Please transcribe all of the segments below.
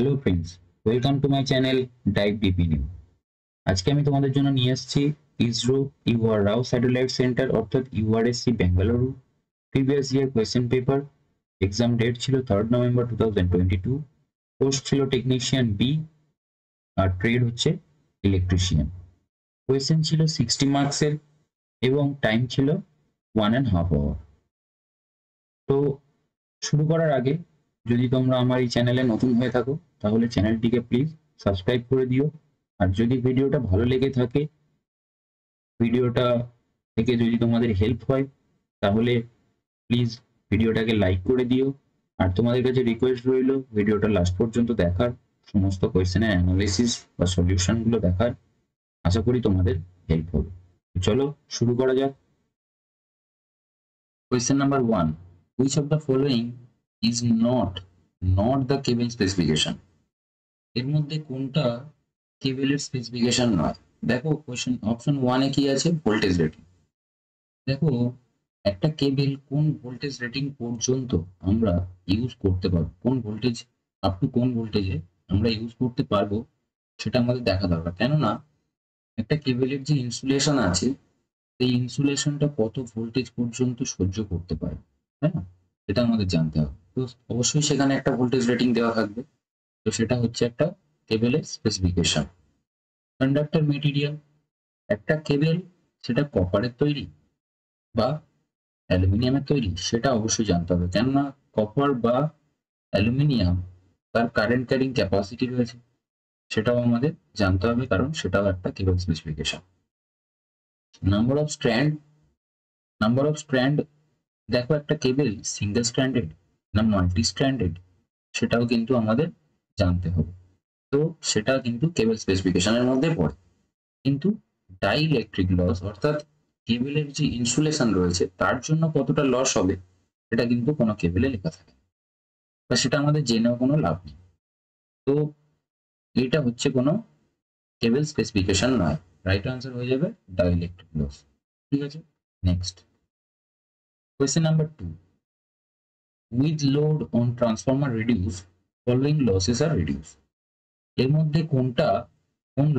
Hello friends, welcome to my channel dive deep in you. আজকে আমি তোমাদের জন্য নিয়ে এসেছি ISRO UR Rao satellite centre অর্থাৎ URSC Bengaluru previous year question paper. Exam date ছিল 3 নভেম্বর 2022। পোস্ট ছিল টেকনিশিয়ান বি আর ট্রেড হচ্ছে ইলেকট্রিশিয়ান। কোয়েশ্চেন ছিল 60 মার্কসের এবং টাইম ছিল 1.5 আওয়ার। তো শুরু করার আগে যদি তোমরা আমার এই চ্যানেলে নতুন হয়ে থাকো তাহলে চ্যানেলটিকে প্লিজ সাবস্ক্রাইব করে দিও। আর যদি ভিডিওটা ভালো লেগে থাকে, ভিডিওটা থেকে যদি তোমাদের হেল্প হয় তাহলে প্লিজ ভিডিওটাকে লাইক করে দিও। আর তোমাদের কাছে রিকোয়েস্ট রইল ভিডিওটা লাস্ট পর্যন্ত দেখার, সমস্ত কোয়েশ্চেনের অ্যানালিসিস বা সলিউশনগুলো দেখার। আশা করি তোমাদের হেল্প হবে। চলো শুরু করা যাক। Question number 1, which of the following is not the cable specification? এর মধ্যে কোনটা কেবলের স্পেসিফিকেশন নয়? দেখো কোশ্চেন অপশন 1 এ কি আছে? Voltage rating. দেখো একটা কেবল কোন ভোল্টেজ রেটিং পর্যন্ত আমরা ইউজ করতে পারবো, কোন ভোল্টেজ আপ টু কোন ভোল্টেজে আমরা ইউজ করতে পারবো সেটা আমাদের দেখা দরকার। কেননা একটা কেবলের যে ইনসুলেশন আছে এই ইনসুলেশনটা কত ভোল্টেজ পর্যন্ত সহ্য করতে পারে, তাই না? এটা আমাদের জানতে হবে। তো অবশ্যই সেখানে একটা ভোল্টেজ রেটিং দেওয়া থাকবে, তো সেটা হচ্ছে একটা কেবলের স্পেসিফিকেশন। কন্ডাক্টর মেটেরিয়াল, একটা কেবল সেটা কপারের তৈরি বা অ্যালুমিনিয়ামের তৈরি সেটা অবশ্যই জানতে হবে, কেননা কপার বা অ্যালুমিনিয়াম তার কারেন্ট ক্যারিং ক্যাপাসিটি রয়েছে, সেটাও আমাদের জানতে হবে, কারণ সেটাও একটা কেবল স্পেসিফিকেশন। নাম্বার অফ স্ট্র্যান্ড, দেখো একটা কেবল সিঙ্গেল স্ট্র্যান্ডেড না মাল্টি স্ট্র্যান্ডেড সেটাও কিন্তু আমাদের জানতে হবে। তো সেটা কিন্তু কেবল স্পেসিফিকেশনের মধ্যে পড়ে। কিন্তু ডাইইলেকট্রিক লস অর্থাৎ কেবলের যে ইনসুলেশন রয়েছে তার জন্য কতটা লস হবে এটা কিন্তু কোনো কেবলে লেখা থাকে না, বা সেটা আমাদের জেনেও কোনো লাভ নেই। তো এটা হচ্ছে কোনো কেবল স্পেসিফিকেশন নয়। রাইট আনসার হয়ে যাবে ডাইইলেকট্রিক লস। ঠিক আছে, next question number 2, with load on transformer reduce following losses are reduce. এর মধ্যে কোন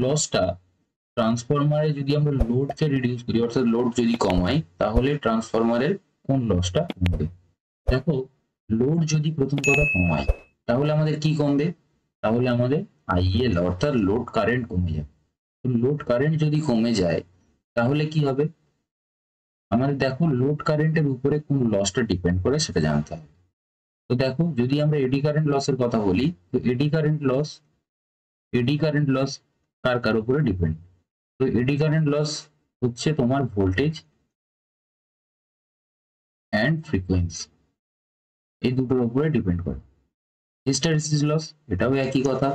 লসটা ট্রান্সফরমারে যদি আমরা লোডকে রিডিউস করি অর্থাৎ লোড যদি কমাই তাহলে ট্রান্সফরমারের কোন লসটা কমবে? দেখো লোড যদি প্রথম কথা কমাই তাহলে আমাদের কি কমবে? তাহলে আমাদের আইএল অর্থাৎ লোড কারেন্ট কমে যাবে। তো লোড কারেন্ট যদি কমে যায় তাহলে কি হবে? আমাদের দেখো লোড কারেন্টের উপরে কোন লসটা ডিপেন্ড করে সেটা জানতে হবে। তো দেখো যদি আমরা এডি কারেন্ট লসের কথা বলি, তো এডি কারেন্ট লস কার উপরে ডিপেন্ড? তো এডি কারেন্ট লস হচ্ছে তোমার ভোল্টেজ অ্যান্ড ফ্রিকোয়েন্সি, এই দুটোর উপরে ডিপেন্ড করে। হিস্টেরেসিস লস, এটাও একই কথা।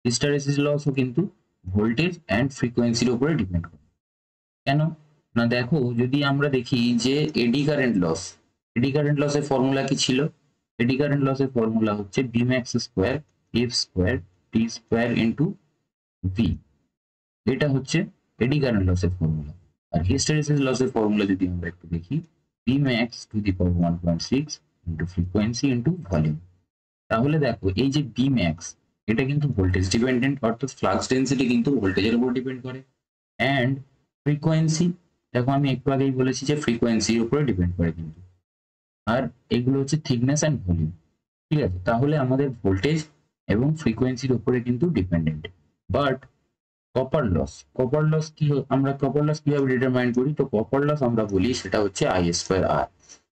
হিস্টেরেসিস লসও কিন্তু ভোল্টেজ অ্যান্ড ফ্রিকোয়েন্সির উপরে ডিপেন্ড করে। কেন না, দেখো যদি আমরা দেখি যে এডি কারেন্ট লসের ফর্মুলা কি ছিল? এডি কারেন্ট লসের ফর্মুলা হচ্ছে B max square F square T square into V. এটা হচ্ছে এডি কারেন্ট লসের ফর্মুলা। আর হিস্টেরেসিস লসের ফর্মুলা যদি আমরা একটু দেখি, B max to the power 1.6 into frequency into volume. তাহলে দেখো এই যে বি ম্যাক্স এটা কিন্তু ভোল্টেজ ডিপেন্ডেন্ট, অর্থাৎ ফ্লাক্স ডেন্সিটি কিন্তু ভোল্টেজের উপর ডিপেন্ড করে। অ্যান্ড ফ্রিকোয়েন্সি, দেখো আমি একটু আগেই বলেছি যে ফ্রিকোয়েন্সির উপরে ডিপেন্ড করে কিন্তু। আর এগুলো হচ্ছে থিকনেস অ্যান্ড ভলিউম। ঠিক আছে, তাহলে আমাদের ভোল্টেজ এবং ফ্রিকোয়েন্সির উপরে কিন্তু ডিপেন্ডেন্ট। বাট কপার লস কি, আমরা কপার লস কিভাবে ডিটারমাইন করি? তো কপার লস আমরা বলি সেটা হচ্ছে আই স্কোয়ার আর।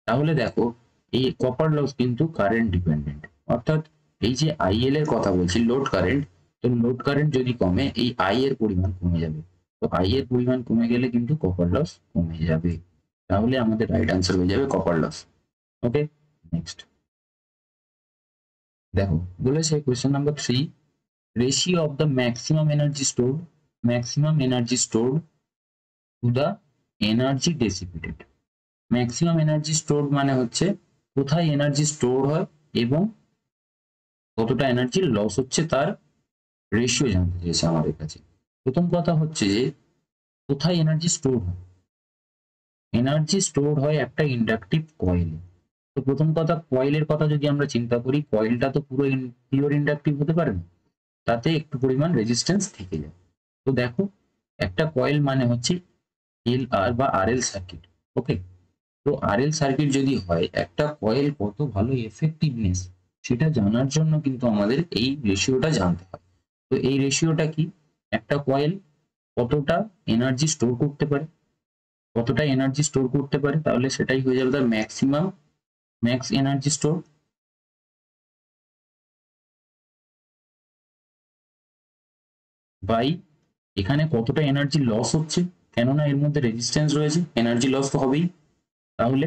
তাহলে দেখো এই কপার লস কিন্তু কারেন্ট ডিপেন্ডেন্ট, অর্থাৎ এই যে আইএল এর কথা বলছি লোড কারেন্ট, তো লোড কারেন্ট যদি কমে এই আই এর পরিমাণ কমে যাবে। তো আই এর পরিমাণ কমে গেলে কিন্তু কপার লস কমে যাবে। তাহলে আমাদের রাইট আনসার হয়ে যাবে কপার লস। ওকে, নেক্সট দেখো বলেছে question number 3, ratio of the maximum energy stored to the energy dissipated. Maximum energy store মানে হচ্ছে কোথায় এনার্জি স্টোর হয় এবং কতটা এনার্জি লস হচ্ছে তার রেশিও জানতে চেয়েছে আমাদের কাছে। প্রথম কথা হচ্ছে যে কোথায় এনার্জি স্টোর হয়? এনার্জি স্টোর হয় একটা ইন্ডাকটিভ কয়েলে। তো প্রথম কথা, কয়েলের কথা যদি আমরা চিন্তা করি, কয়েলটা তো পুরো পিওর ইন্ডাকটিভ হতে পারে না, তাতে একটু পরিমাণ রেজিস্ট্যান্স থেকে যায়। তো দেখো, একটা কয়েল মানে হচ্ছে এল আর বা আর এল সার্কিট। ওকে, তো আর এল সার্কিট যদি হয়, একটা কয়েল কত ভালো এফেক্টিভনেস সেটা জানার জন্য কিন্তু আমাদের এই রেশিওটা জানতে হয়। তো এই রেশিওটা কি, একটা কয়েল কতটা এনার্জি স্টোর করতে পারে, কতটা এনার্জি স্টোর করতে পারে, তাহলে সেটাই হয়ে যাবে তার maximum max energy store by এখানে কতটা এনার্জি লস হচ্ছে, কেননা এর মধ্যে রেজিস্ট্যান্স রয়েছে, এনার্জি লস তো হবেই। তাহলে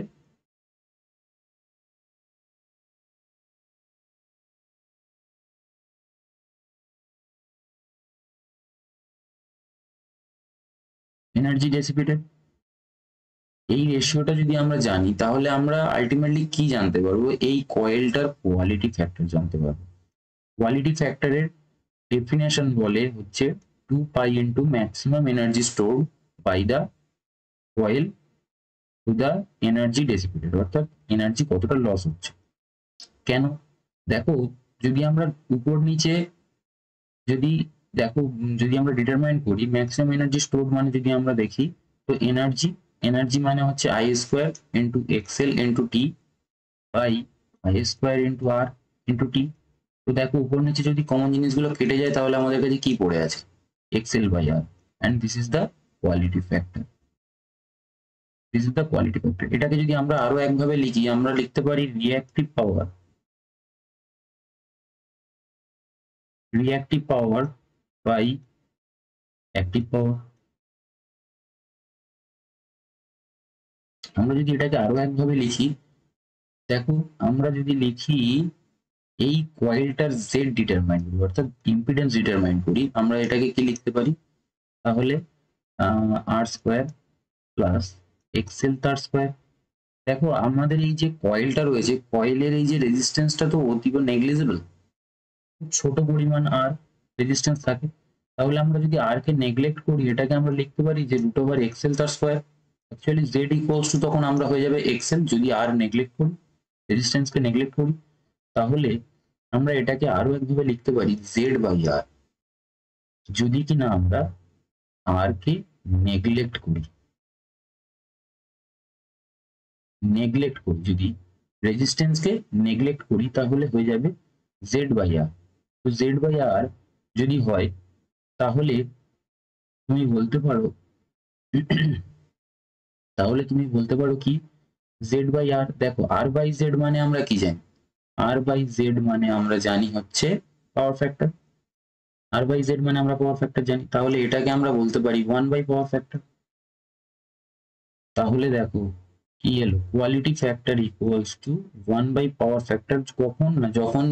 এনার্জি ডেসিপেটেড। এই রেশিওটা যদি আমরা জানি, তাহলে আমরা আলটিমেটলি কি জানতে পারবো, এই কয়েলটার কোয়ালিটি ফ্যাক্টর জানতে পারবো। কোয়ালিটি ফ্যাক্টরের ডেফিনেশন বলে হচ্ছে 2 pi into maximum energy store by the coil to the energy dissipated, অর্থাৎ এনার্জি কতটা লস হচ্ছে। কেন, দেখো, যদি আমরা উপর নিচে যদি দেখো, যদি আমরা ডিটারমাইন করি ম্যাক্সিমাম এনার্জি স্টোর মানে যদি আমরা দেখি, তো এনার্জি এনার্জি মানে হচ্ছে I square into XL into T by I square into R into T. তো দেখো, উপর নিচে যদি কমন জিনিসগুলো কেটে যায়, তাহলে আমাদের কাছে কি পড়ে আছে, XL by R, and this is the quality factor. This is the quality factor. এটাকে যদি আমরা আরো একভাবে লিখি, আমরা লিখতে পারি reactive power by active power. আমরা যদি এটাকে আরো একভাবে লিখি, দেখো, আমরা যদি লিখি এই কয়েলটার জেড ডিটারমাইন করি, অর্থাৎ ইম্পিডেন্স ডিটারমাইন করি, আমরা এটাকে কি লিখতে পারি, তাহলে আর স্কোয়ার প্লাস এক্সেল তার স্কোয়ার। দেখো, আমাদের এই যে কয়েলটা রয়েছে, কয়েলের এই যে রেজিস্ট্যান্সটা তো অতীব নেগলিজেবল, খুব ছোট পরিমাণ আর রেজিস্ট্যান্স থাকে। তাহলে আমরা যদি আর কে নেগলেক্ট করি, এটাকে আমরা লিখতে পারি যে রুট ওভার এক্সেল তার square. Actually Z equals to তখন আমরা হয়ে যাবে এক্সেল, যদি আর নেগলেক্ট করি, রেজিস্ট্যান্সকে নেগলেক্ট করি, তাহলে আমরা এটাকে আরো একভাবে লিখতে পারি জেড বাই আর, যদি কিনা আমরা আর কে নেগলেক্ট করি, যদি রেজিস্ট্যান্সকে নেগলেক্ট করি, তাহলে হয়ে যাবে জেড বাই আর। তো জেড বাই আর যদি হয়, তাহলে তুমি বলতে পারো কি, জেড বাই আর, দেখো আর বাই জেড মানে আমরা কি জানি, আর বাই জেড মানে আমরা জানি হচ্ছে power factor, R by Z মানে আমরা পাওয়ার ফ্যাক্টর জানি, তাহলে এটাকে আমরা বলতে পারি 1 বাই পাওয়ার ফ্যাক্টর। তাহলে দেখো কি এলো, quality factor equals to 1 by power factor, কখন না, যখন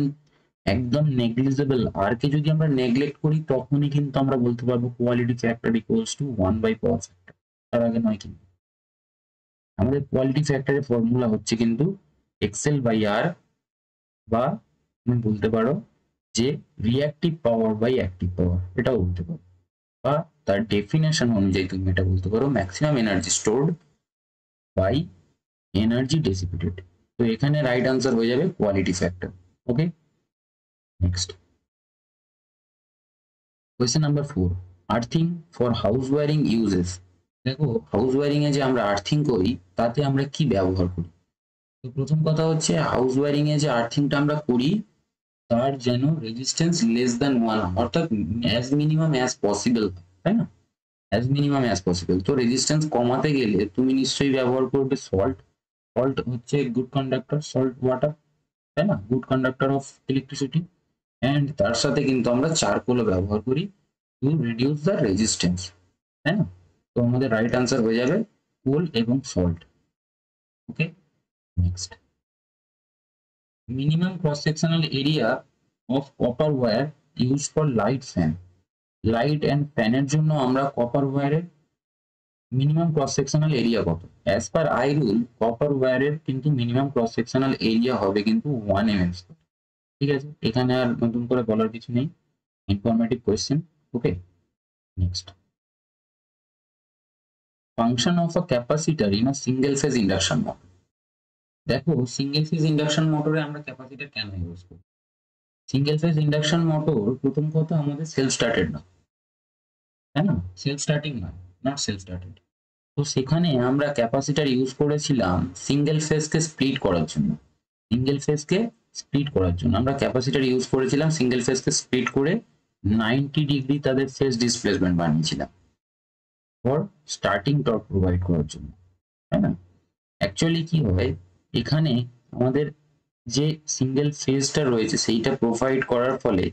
একদম নেগলিজেবল আর কে যদি আমরা নেগলেক্ট করি, তখনই কিন্তু আমরা বলতে পারবো quality factor equals to 1 by power factor, তার আগে নয়। কিন্তু আমাদের কোয়ালিটি ফ্যাক্টরের ফর্মুলা হচ্ছে কিন্তু এক্সএল বাই আর, বা তুমি বলতে পারো যে reactive power by active power, এটাও বলতে পারো, বা তার ডেফিনেশন অনুযায়ী তুমি এটা বলতে পারো maximum energy stored by energy dissipated. তো এখানে রাইট আনসার হয়ে যাবে quality factor. Okay, next question number 4, earthing for house wiring uses. দেখো, হাউস ওয়ারিং এ যে আমরা আর্থিং করি, তাতে আমরা কি ব্যবহার করি। তো প্রথম কথা হচ্ছে, হাউস ওয়ারিং এ যে আর্থিংটা আমরা করি, তার যেন রেজিস্ট্যান্স লেস দ্যান 1, অর্থাৎ অ্যাজ মিনিমাম অ্যাজ পসিবল, তাই না, অ্যাজ মিনিমাম অ্যাজ পসিবল। তো রেজিস্ট্যান্স কমাতে গেলে তুমি নিশ্চয়ই ব্যবহার করবে সল্ট। সল্ট হচ্ছে গুড কন্ডাক্টর, সল্ট ওয়াটার, তাই না, good conductor of electricity. And তার সাথে কিন্তু আমরা চারকোলও ব্যবহার করি টু রিডিউস দ্য রেজিস্ট্যান্স, তাই না। তো আমাদের রাইট আনসার হয়ে যাবে কোল এবং salt. Okay, next, minimum cross sectional area of copper wire use for light fan. Light and ফ্যানের জন্য আমরা কপার ওয়্যারের মিনিমাম ক্রস সেকশনাল এরিয়া কত। As per I rule, copper ওয়্যারের কিন্তু মিনিমাম ক্রস সেকশনাল এরিয়া হবে কিন্তু 1 mm স্কয়ার। ঠিক আছে, এখানে আর নতুন করে বলার কিছু নেই, informative question. Okay, next, function of a capacitor in a single phase induction motor. দেখো সিঙ্গেল ফেজ ইন্ডাকশন মোটরে আমরা ক্যাপাসিটর কেন ইউজ করি? সিঙ্গেল ফেজ ইন্ডাকশন মোটর প্রথম কথা আমাদের সেলফ স্টার্টেড না, তাই না? সেলফ স্টার্টিং নয়, নট সেলফ স্টার্টেড। তো সেখানে আমরা ক্যাপাসিটর ইউজ করেছিলাম সিঙ্গেল ফেজকে স্প্লিট করার জন্য। সিঙ্গেল ফেজকে স্প্লিট করার জন্য আমরা ক্যাপাসিটর ইউজ করেছিলাম, সিঙ্গেল ফেজকে স্প্লিট করে 90 ডিগ্রি তাদের ফেজ ডিসপ্লেসমেন্ট বানিয়েছিলাম ফর স্টার্টিং টর্ক প্রোভাইড করার জন্য, তাই না? অ্যাকচুয়ালি কি হয় এখানে আমাদের যে সিঙ্গেল ফেজটা রয়েছে সেইটা প্রোভাইড করার ফলে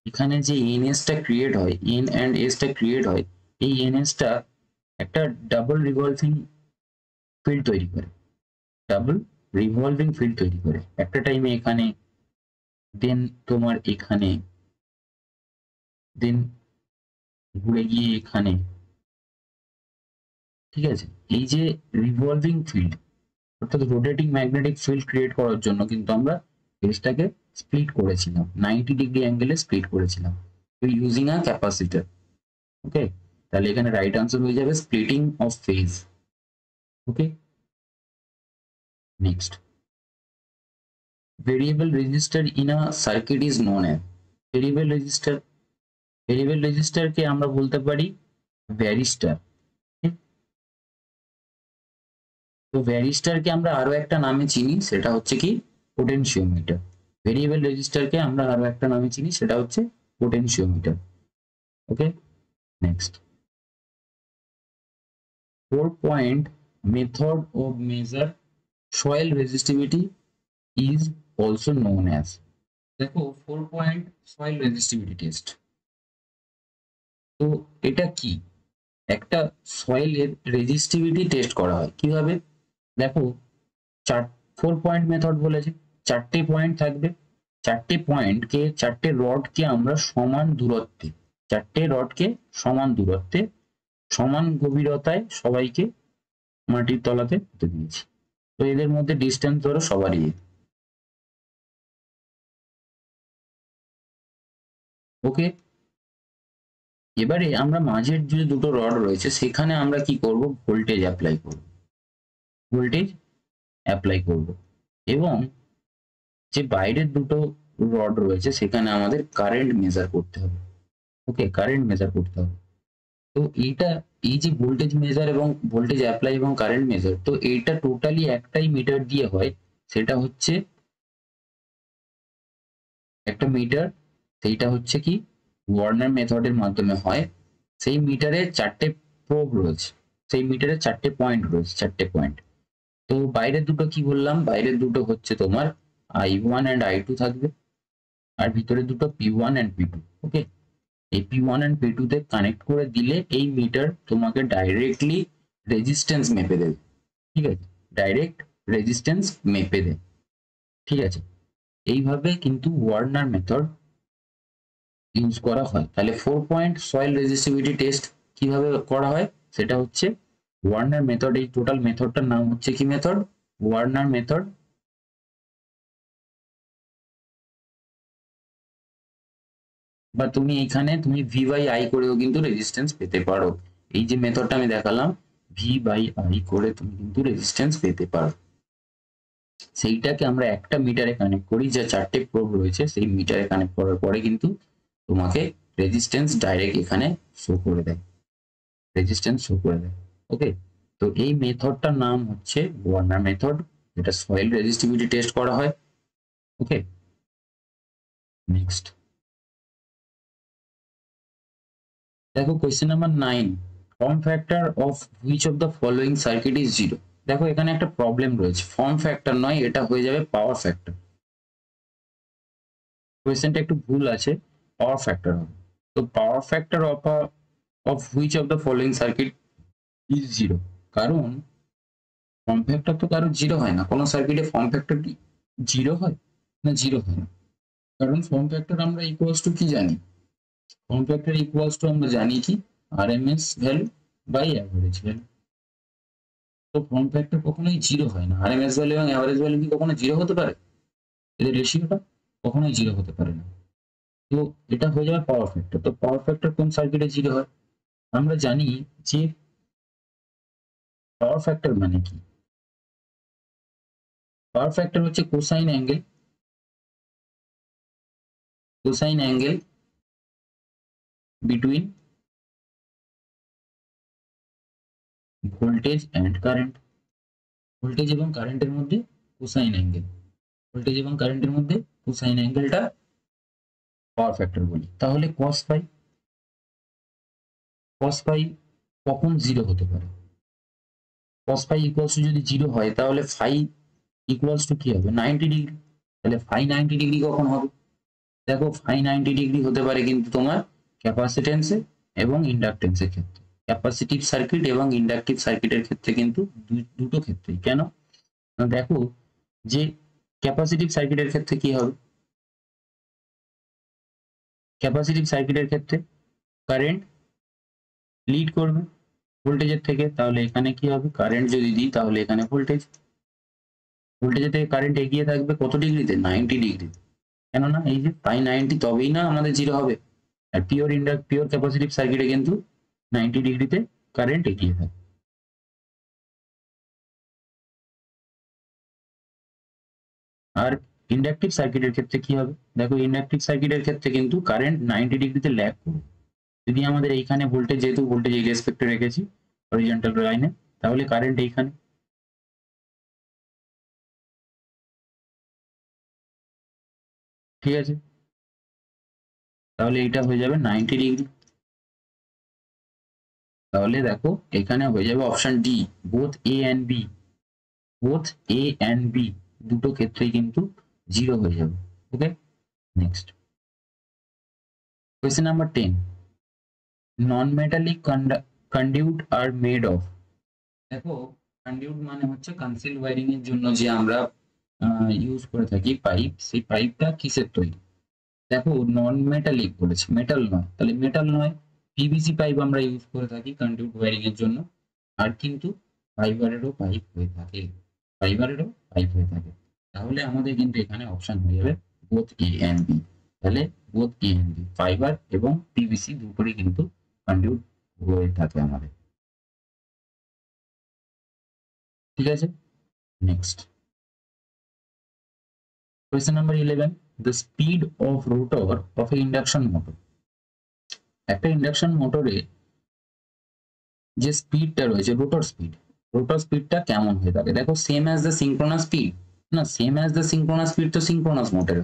এখানে যে এনএসটা ক্রিয়েট হয়, এন অ্যান্ড এসটা ক্রিয়েট হয়, এই এনএসটা একটা ডাবল রিভলভিং ফিল্ড তৈরি করে, ডাবল রিভলভিং ফিল্ড তৈরি করে একটা টাইমে এখানে, দেন তোমার এখানে, দেন ঘুরে গিয়ে এখানে, ঠিক আছে? এই যে রিভলভিং ফিল্ড অর্থাৎ রোটেটিং ম্যাগনেটিক ফিল্ড ক্রিয়েট করার জন্য কিন্তু আমরা ফেজটাকে স্প্লিট করেছিলাম, 90 ডিগ্রি অ্যাঙ্গেলে স্প্লিট করেছিলাম তো ইউজিং আ ক্যাপাসিটর। ওকে, তাহলে এখানে রাইট আনসার হয়ে যাবে splitting of phase. Okay, next, variable register in a circuit is known as, variable register, variable রেজিস্টারকে আমরা বলতে পারি ভ্যারিস্টার। তো ভ্যারিস্টারকে আমরা আরো একটা নামে চিনি, সেটা হচ্ছে কি পোটেনশিওমিটার। ভেরিয়েবল রেজিস্টারকে আমরা আরো একটা নামে চিনি, সেটা হচ্ছে potentiometer. Okay, next, 4 point method of measure soil resistivity is also known as, দেখো 4 point soil resistivity test, তো এটা কি? একটা সয়েলের রেজিস্টিভিটি টেস্ট করা হয় কিভাবে? দেখো, চার 4 পয়েন্ট মেথড বলেছে, 4টে পয়েন্ট থাকবে, 4টে পয়েন্টকে, 4টে রডকে আমরা সমান দূরত্বে, 4টে রডকে সমান দূরত্বে সমান গভীরতায় সবাইকে মাটির তলাতে পুঁতে দিয়েছি। তো এদের মধ্যে ডিস্টেন্স ধরো সবারই, ওকে। এবারে আমরা মাঝের যে দুটো রড রয়েছে সেখানে আমরা কি করব, ভোল্টেজ অ্যাপ্লাই করব, ভোল্টেজ অ্যাপ্লাই করব, এবং যে বাইরের দুটো রড রয়েছে সেখানে আমাদের কারেন্ট মেজার করতে হবে। ওকে, কারেন্ট মেজার করতে হবে। তো এইটা, এই যে ভোল্টেজ মেজার এবং ভোল্টেজ অ্যাপ্লাই এবং কারেন্ট মেজার, তো এইটা টোটালি একটাই মিটার দিয়ে হয়, সেটা হচ্ছে একটা মিটার, সেইটা হচ্ছে কি ওয়ার্নার মেথডের মাধ্যমে হয়। সেই মিটারে 4টে প্রোব রয়েছে, সেই মিটারে 4টে পয়েন্ট রয়েছে, 4টে পয়েন্ট। তো বাইরের দুটো কি বললাম, বাইরের দুটো হচ্ছে তোমার I1 অ্যান্ড I2 থাকবে, আর ভিতরে দুটো P1 অ্যান্ড P2। ওকে, এই P1 অ্যান্ড P2 তে কানেক্ট করে দিলে এই মিটার তোমাকে ডাইরেক্টলি রেজিস্ট্যান্স মেপে দেবে, ঠিক আছে? ডাইরেক্ট রেজিস্ট্যান্স মেপে দেবে, ঠিক আছে? এইভাবে কিন্তু ওয়ার্নার মেথড ইউজ করা হয়। তাহলে 4 পয়েন্ট সয়েল রেজিস্টিভিটি টেস্ট কিভাবে করা হয়, সেটা হচ্ছে ওয়ার্নার মেথড। এই টোটাল মেথডটার নাম হচ্ছে কি মেথড, ওয়ার্নার মেথড। বা তুমি এখানে তুমি ভি বাই আই করেও কিন্তু রেজিস্ট্যান্স পেতে পারো। এই যে মেথডটা আমি দেখালাম, ভি বাই আই করে তুমি কিন্তু রেজিস্ট্যান্স পেতে পারো। সেইটাকে আমরা একটা মিটারে কানেক্ট করি, যা 4টে প্রোব রয়েছে সেই মিটারে কানেক্ট করার পরে কিন্তু তোমাকে রেজিস্ট্যান্স ডাইরেক্ট এখানে শো করে দেয়, রেজিস্ট্যান্স শো করে দেয়। ওকে, তো এই মেথডটার নাম হচ্ছে ওয়ার্নার মেথড, যেটা সয়েল রেজিস্টিভিটি টেস্ট করা হয়। ওকে, নেক্সট, দেখো question number 9, form factor of which of the following circuit is 0। দেখো এখানে একটা প্রবলেম রয়েছে, ফর্ম ফ্যাক্টর নয়, এটা হয়ে যাবে পাওয়ার ফ্যাক্টর। কোয়েশ্চেনটা একটু ভুল আছে, পাওয়ার ফ্যাক্টর হবে। তো power factor of which of the following circuit is 0, কারণ ফর্ম ফ্যাক্টর তো কারো 0 হয় না, কোনো সার্কিটে ফর্ম ফ্যাক্টর কি 0 হয় না? 0 হয় না, কারণ ফর্ম ফ্যাক্টর আমরা ইকুয়ালস টু কি জানি, ফর্ম ফ্যাক্টর ইকুয়ালস টু আমরা জানি কি RMS value by average value. তো ফর্ম ফ্যাক্টর কখনোই 0 হয় না, আরএমএস ভ্যালু এবং অ্যাভারেজ ভ্যালু কি কখনো 0 হতে পারে? এদের রেশিওটা কখনোই 0 হতে পারে না। তো এটা হয়ে যাবে পাওয়ার ফ্যাক্টর। তো পাওয়ার ফ্যাক্টর কোন সার্কিটে 0 হয়? আমরা জানি যে পাওয়ার ফ্যাক্টর মানে কি, পাওয়ার ফ্যাক্টর হচ্ছে cosine angle, cosine angle between voltage and current, voltage এবং কারেন্টের মধ্যে কোসাইন অ্যাঙ্গেল, ভোল্টেজ এবং কারেন্টের মধ্যে কোসাইন অ্যাঙ্গেলটা পাওয়ার ফ্যাক্টর বলি। তাহলে cos ফাই, cos ফাই কখন জিরো হতে পারে? cos ফাই ইকুয়ালস টু যদি জিরো হয় তাহলে ফাই ইকুয়ালস টু কি হবে? 90 ডিগ্রি। তাহলে ফাই 90 ডিগ্রি কখন হবে? দেখো ফাই 90 ডিগ্রি হতে পারে কিন্তু তোমার ক্যাপাসিটেন্সে এবং ইন্ডাকটেন্সের ক্ষেত্রে, ক্যাপাসিটিভ সার্কিট এবং ইন্ডাকটিভ সার্কিটের ক্ষেত্রে কিন্তু দুটো ক্ষেত্রেই। কেন? দেখো যে ক্যাপাসিটিভ সার্কিটের ক্ষেত্রে কি হবে, ক্যাপাসিটিভ সার্কিটের ক্ষেত্রে কারেন্ট লিড করবে ভোল্টেজের থেকে, তাহলে এখানে কি হবে? কারেন্ট যদি দিই তাহলে এখানে ভোল্টেজ, ভোল্টেজের থেকে কারেন্ট এগিয়ে থাকবে কত ডিগ্রিতে? 90 ডিগ্রিতে। কেননা এই যে পাই 90, তবেই না আমাদের জিরো হবে। আর পিওর ক্যাপাসিটিভ সার্কিটে কিন্তু 90 ডিগ্রিতে কারেন্ট এগিয়ে থাকে। আর ইন্ডাকটিভ সার্কিটের ক্ষেত্রে কি হবে? দেখো ইন্ডাকটিভ সার্কিটের ক্ষেত্রে কিন্তু কারেন্ট 90 ডিগ্রিতে ল্যাগ করবে। যদি আমাদের এইখানে ভোল্টেজ, যেহেতু ভোল্টেজ এই রেসপেক্টে রেখেছি হরিজন্টাল লাইনে, তাহলে কারেন্ট এইখানে, ঠিক আছে? তাহলে এটা হয়ে যাবে 90 ডিগ্রি। তাহলে দেখো এখানে হয়ে যাবে option D, both A and B, both A and B দুটো ক্ষেত্রেই কিন্তু জিরো হয়ে যাবে। Okay, next question number 10, non metallic conduit are made of. দেখো কন্ডিউট মানে হচ্ছে কনসিল ওয়্যারিং এর জন্য যে আমরা ইউজ করে থাকি পাইপ, সেই পাইপটা কিসের তৈরি? দেখো নন মেটালিক বলেছে, মেটাল নয়, তাহলে মেটাল নয়, পিভিসি পাইপ আমরা ইউজ করে থাকি কন্ডিউট ওয়্যারিং এর জন্য। আর কিন্তু ফাইবারেরও পাইপ হয়ে থাকে, ফাইবারেরও পাইপ হয়ে থাকে। তাহলে আমাদের কিন্তু এখানে অপশন হয়ে যাবে বোথ এ এন্ড বি। তাহলে both A and B, fibre এবং পিভিসি দুটোরই কিন্তু কন্ডিউট হয়ে থাকে আমাদের। ঠিক আছে, next question number 11, the speed of rotor of a induction motor. একটা ইন্ডাকশন মোটরে যে স্পিডটা রয়েছে, রোটর স্পিড, রোটর স্পিডটা কেমন হয়ে থাকে? দেখো same as the synchronous speed, না same as the synchronous speed তো সিঙ্ক্রোনাস মোটরে,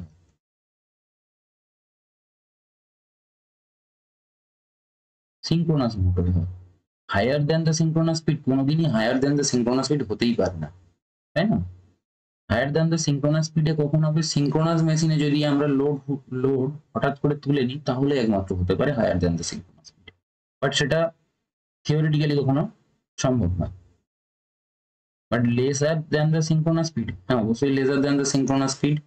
সিঙ্ক্রোনাস মোটরে হয়। Higher than the synchronous speed কোনোদিনই higher than the synchronous speed হতেই পারে না, তাই না? হায়ার দেন দ্য সিঙ্ক্রোনাস স্পিডে কখন হবে? সিঙ্ক্রোনাস মেশিনে যদি আমরা লোড হঠাৎ করে তুলে নিই তাহলে একমাত্র হতে পারে higher than the synchronous speed, but সেটা থিওরিটিক্যালি কখনো সম্ভব নয়। But lesser than the synchronous speed, হ্যাঁ অবশ্যই lesser than the synchronous speed.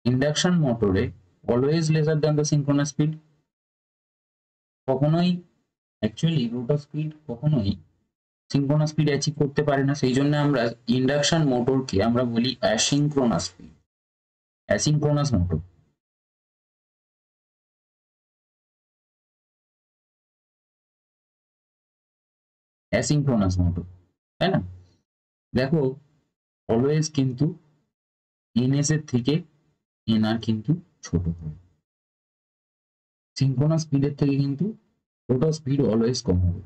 Induction মোটরে always lesser than the synchronous speed, কখনোই অ্যাকচুয়ালি রোটর স্পিড কখনোই সিঙ্ক্রোনাস স্পিড অ্যাচিভ করতে পারে না। সেই জন্য আমরা ইন্ডাকশন মোটরকে আমরা বলি asynchronous speed, asynchronous motor. Asynchronous motor, তাই না? দেখো অলওয়েজ কিন্তু এনএস এর থেকে এনআর কিন্তু ছোট হবে, সিঙ্ক্রোনাস স্পিডের থেকে কিন্তু রোটর স্পিড অলওয়েজ কম হবে।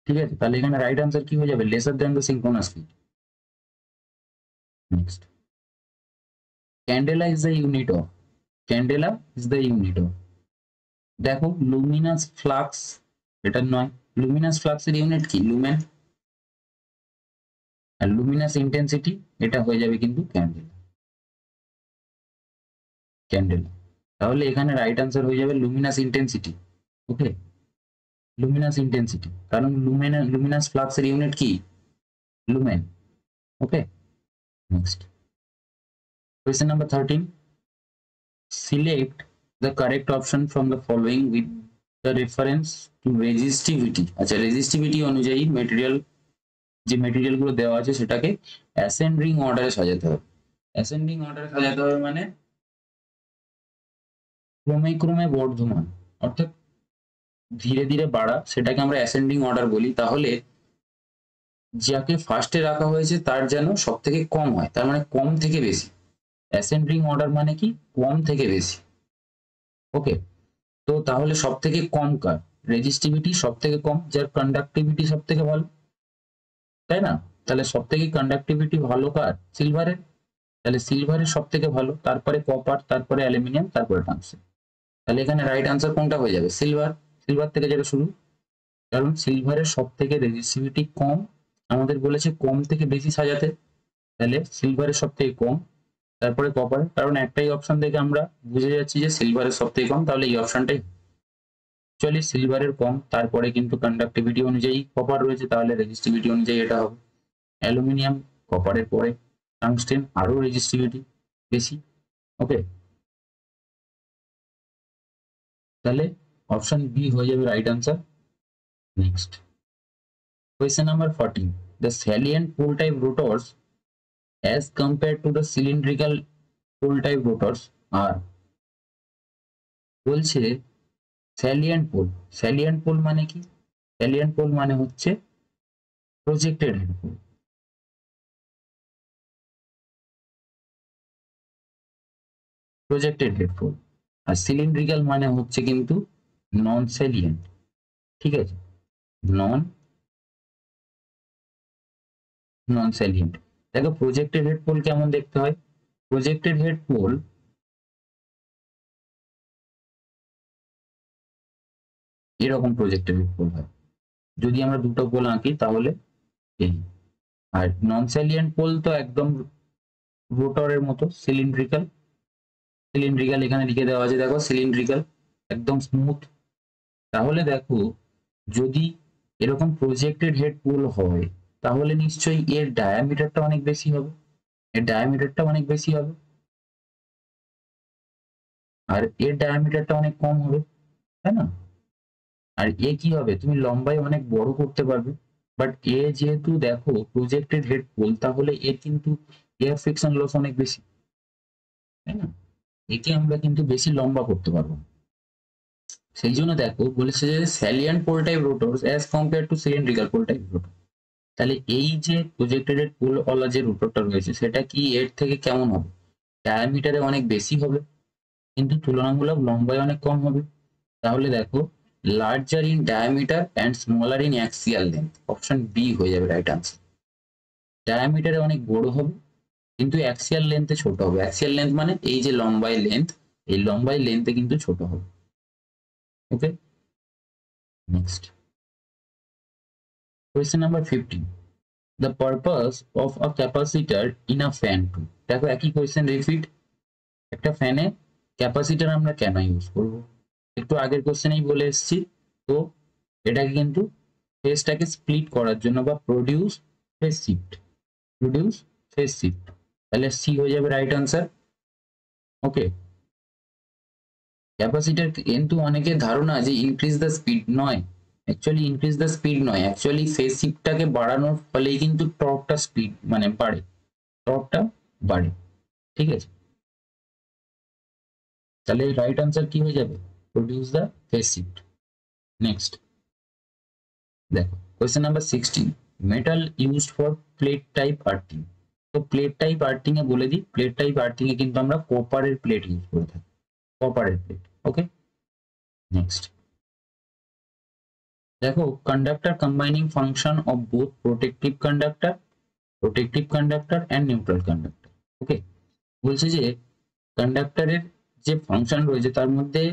ঠিক আছে, তাহলে এখানে রাইট আনসার কি হয়ে যাবে? Laser than the synchronous speed. Next, candela is the unit of, candela is the unit of. দেখো লুমিনাস ফ্লাক্স, এটা নয়, লুমিনাস ফ্লাক্সের ইউনিট কি? লুমেন। আর লুমিনাস ইন্টেন্সিটি, এটা হয়ে যাবে কিন্তু ক্যান্ডেলা, ক্যান্ডেলা। তাহলে এখানে রাইট আনসার হয়ে যাবে লুমিনাস ইন্টেন্সিটি। ওকে, লুমিনাস ইন্টেন্সিটি, কারণ লুমিনাস ফ্লাক্সের ইউনিট কি? Lumen. Okay, next question number 13, select the correct option from the following with the reference to resistivity। আচ্ছা রেজিস্টিভিটি অনুযায়ী মেটেরিয়াল, যে মেটেরিয়াল গুলো দেওয়া আছে সেটাকে অ্যাসেন্ডিং অর্ডারে সাজাতে হবে। অ্যাসেন্ডিং অর্ডারে সাজাতে হবে মানে ক্রমে ক্রমে বর্ধমান, অর্থাৎ ধীরে ধীরে বাড়া, সেটাকে আমরা অ্যাসেন্ডিং অর্ডার বলি। তাহলে যাকে ফার্স্টে রাখা হয়েছে তার যেন সব থেকে কম হয়, তার মানে কম থেকে বেশি। অ্যাসেন্ডিং অর্ডার মানে কি কম থেকে বেশি। ওকে, তো তাহলে সব থেকে কম কার? রেজিস্টিভিটি সব থেকে কম, যার কন্ডাক্টিভিটি সব থেকে ভালো, তাই না? তাহলে সব থেকে কন্ডাক্টিভিটি ভালো কার? সিলভারের। তাহলে সিলভারের সব থেকে ভালো, তারপরে কপার, তারপরে অ্যালুমিনিয়াম, তারপরে টাংস্টেন। তাহলে এখানে রাইট আনসার কোনটা হয়ে যাবে? সিলভার। সিলভার থেকে যেটা শুরু, কারণ সিলভারের সব থেকে রেজিস্টিভিটি কম, আমাদের বলেছে কম থেকে বেশি সাজাতে, তাহলে সিলভারের সব থেকে কম, তারপরে কপার, কারণ একটাই অপশন থেকে আমরা বুঝে যাচ্ছি যে সিলভারের সব থেকে কম, তাহলে এই অপশনটাই অ্যাকচুয়ালি সিলভারের কম, তারপরে কিন্তু কন্ডাক্টিভিটি অনুযায়ী কপার রয়েছে, তাহলে রেজিস্টিভিটি অনুযায়ী এটা হবে অ্যালুমিনিয়াম, কপারের পরে টাংস্টেন, আরো রেজিস্টিভিটি বেশি। ওকে, তাহলে অপশন বি হয়ে যাবে right answer. Next question number 14, the salient pole type rotors as compared to the cylindrical pole type rotors are, বলছে স্যালিয়েন্ট পোল। স্যালিয়েন্ট পোল মানে কি? স্যালিয়েন্ট পোল মানে হচ্ছে projected head pole. Projected head pole. আর cylindrical মানে হচ্ছে কিন্তু non salient. ঠিক আছে, নন নন স্যালিয়েন্ট। দেখো প্রজেক্টেড হেড পোল কেমন দেখতে হয়? প্রজেক্টেড হেড পোল এরকম প্রজেক্টেড হেড পোল হয়। যদি আমরা দুটো পোল আঁকি তাহলে এই। আর নন স্যালিয়েন্ট পোল তো একদম রোটরের মতো সিলিন্ড্রিক্যাল। সিলিন্ড্রিক্যাল এখানে লিখে দেওয়া আছে, দেখো সিলিন্ড্রিক্যাল, একদম স্মুথ। তাহলে দেখো যদি এরকম প্রজেক্টেড হেড পোল হয় তাহলে নিশ্চয়ই এর ডায়ামিটারটা অনেক বেশি হবে, এর ডায়ামিটারটা অনেক বেশি হবে, আর এর ডায়ামিটারটা অনেক কম হবে, তাই না? আর এ কি হবে, তুমি লম্বায় অনেক বড় করতে পারবে। বাট এ যেহেতু দেখো প্রজেক্টেড হেড পোল, তাহলে এর কিন্তু এয়ার ফ্রিকশন লস অনেক বেশি, তাই না? একে আমরা কিন্তু বেশি লম্বা করতে পারবো। সেই জন্য দেখো বলেছে যে salient pole type rotors as compare to cylindrical pole type rotor. তাহলে এই যে প্রজেক্টেড পোল ওয়ালা যে রোটরটা রয়েছে সেটা কি এর থেকে কেমন হবে? ডায়ামিটারে অনেক বেশি হবে কিন্তু তুলনামূলক লম্বায় অনেক কম হবে। তাহলে দেখো larger in diameter and smaller in axial length, option B হয়ে যাবে রাইট আনসার। ডায়ামিটারে অনেক বড় হবে কিন্তু অ্যাক্সিয়াল লেন্থে ছোট হবে। অ্যাক্সিয়াল লেন্থ মানে এই যে লম্বাই লেন্থ, এই লম্বাই লেন্থে কিন্তু ছোট হবে। ওকে, next question number 15, the purpose of a capacitor in a fan tube। দেখো একই কোয়েশ্চেন রিপিট, একটা ফ্যানে ক্যাপাসিটর আমরা কেন ইউজ করব? একটু আগের কোশ্চেনেই বলে এসেছি। তো এটাকে কিন্তু ফেজটাকে স্প্লিট করার জন্য বা produce phase shift, produce phase shift, তাহলে সি হয়ে যাবে রাইট আনসার। ওকে, ক্যাপাসিটর কিন্তু অনেকের ধারণা যে ইনক্রিজ দ্য স্পিড, নয় অ্যাকচুয়ালি ইনক্রিজ দ্য স্পিড নয়, অ্যাকচুয়ালি ফেজ শিফটটাকে বাড়ানোর ফলেই কিন্তু টর্কটা স্পিড মানে বাড়ে, টর্কটা বাড়ে। ঠিক আছে, তাহলে রাইট আনসার কি হয়ে যাবে? Produce the phase shift. Next দেখো question number 16, metal used for plate type earthing. তো প্লেট টাইপ আর্থিং এ বলে দিই, প্লেট টাইপ আর্থিং এ কিন্তু আমরা কপারের প্লেট ইউজ করে থাকি, কপারের প্লেট। ওকে, নেক্সট দেখো conductor combining function of both protective conductor and neutral conductor. Okay, বলছে যে কন্ডাক্টরের যে ফাংশন রয়েছে তার মধ্যে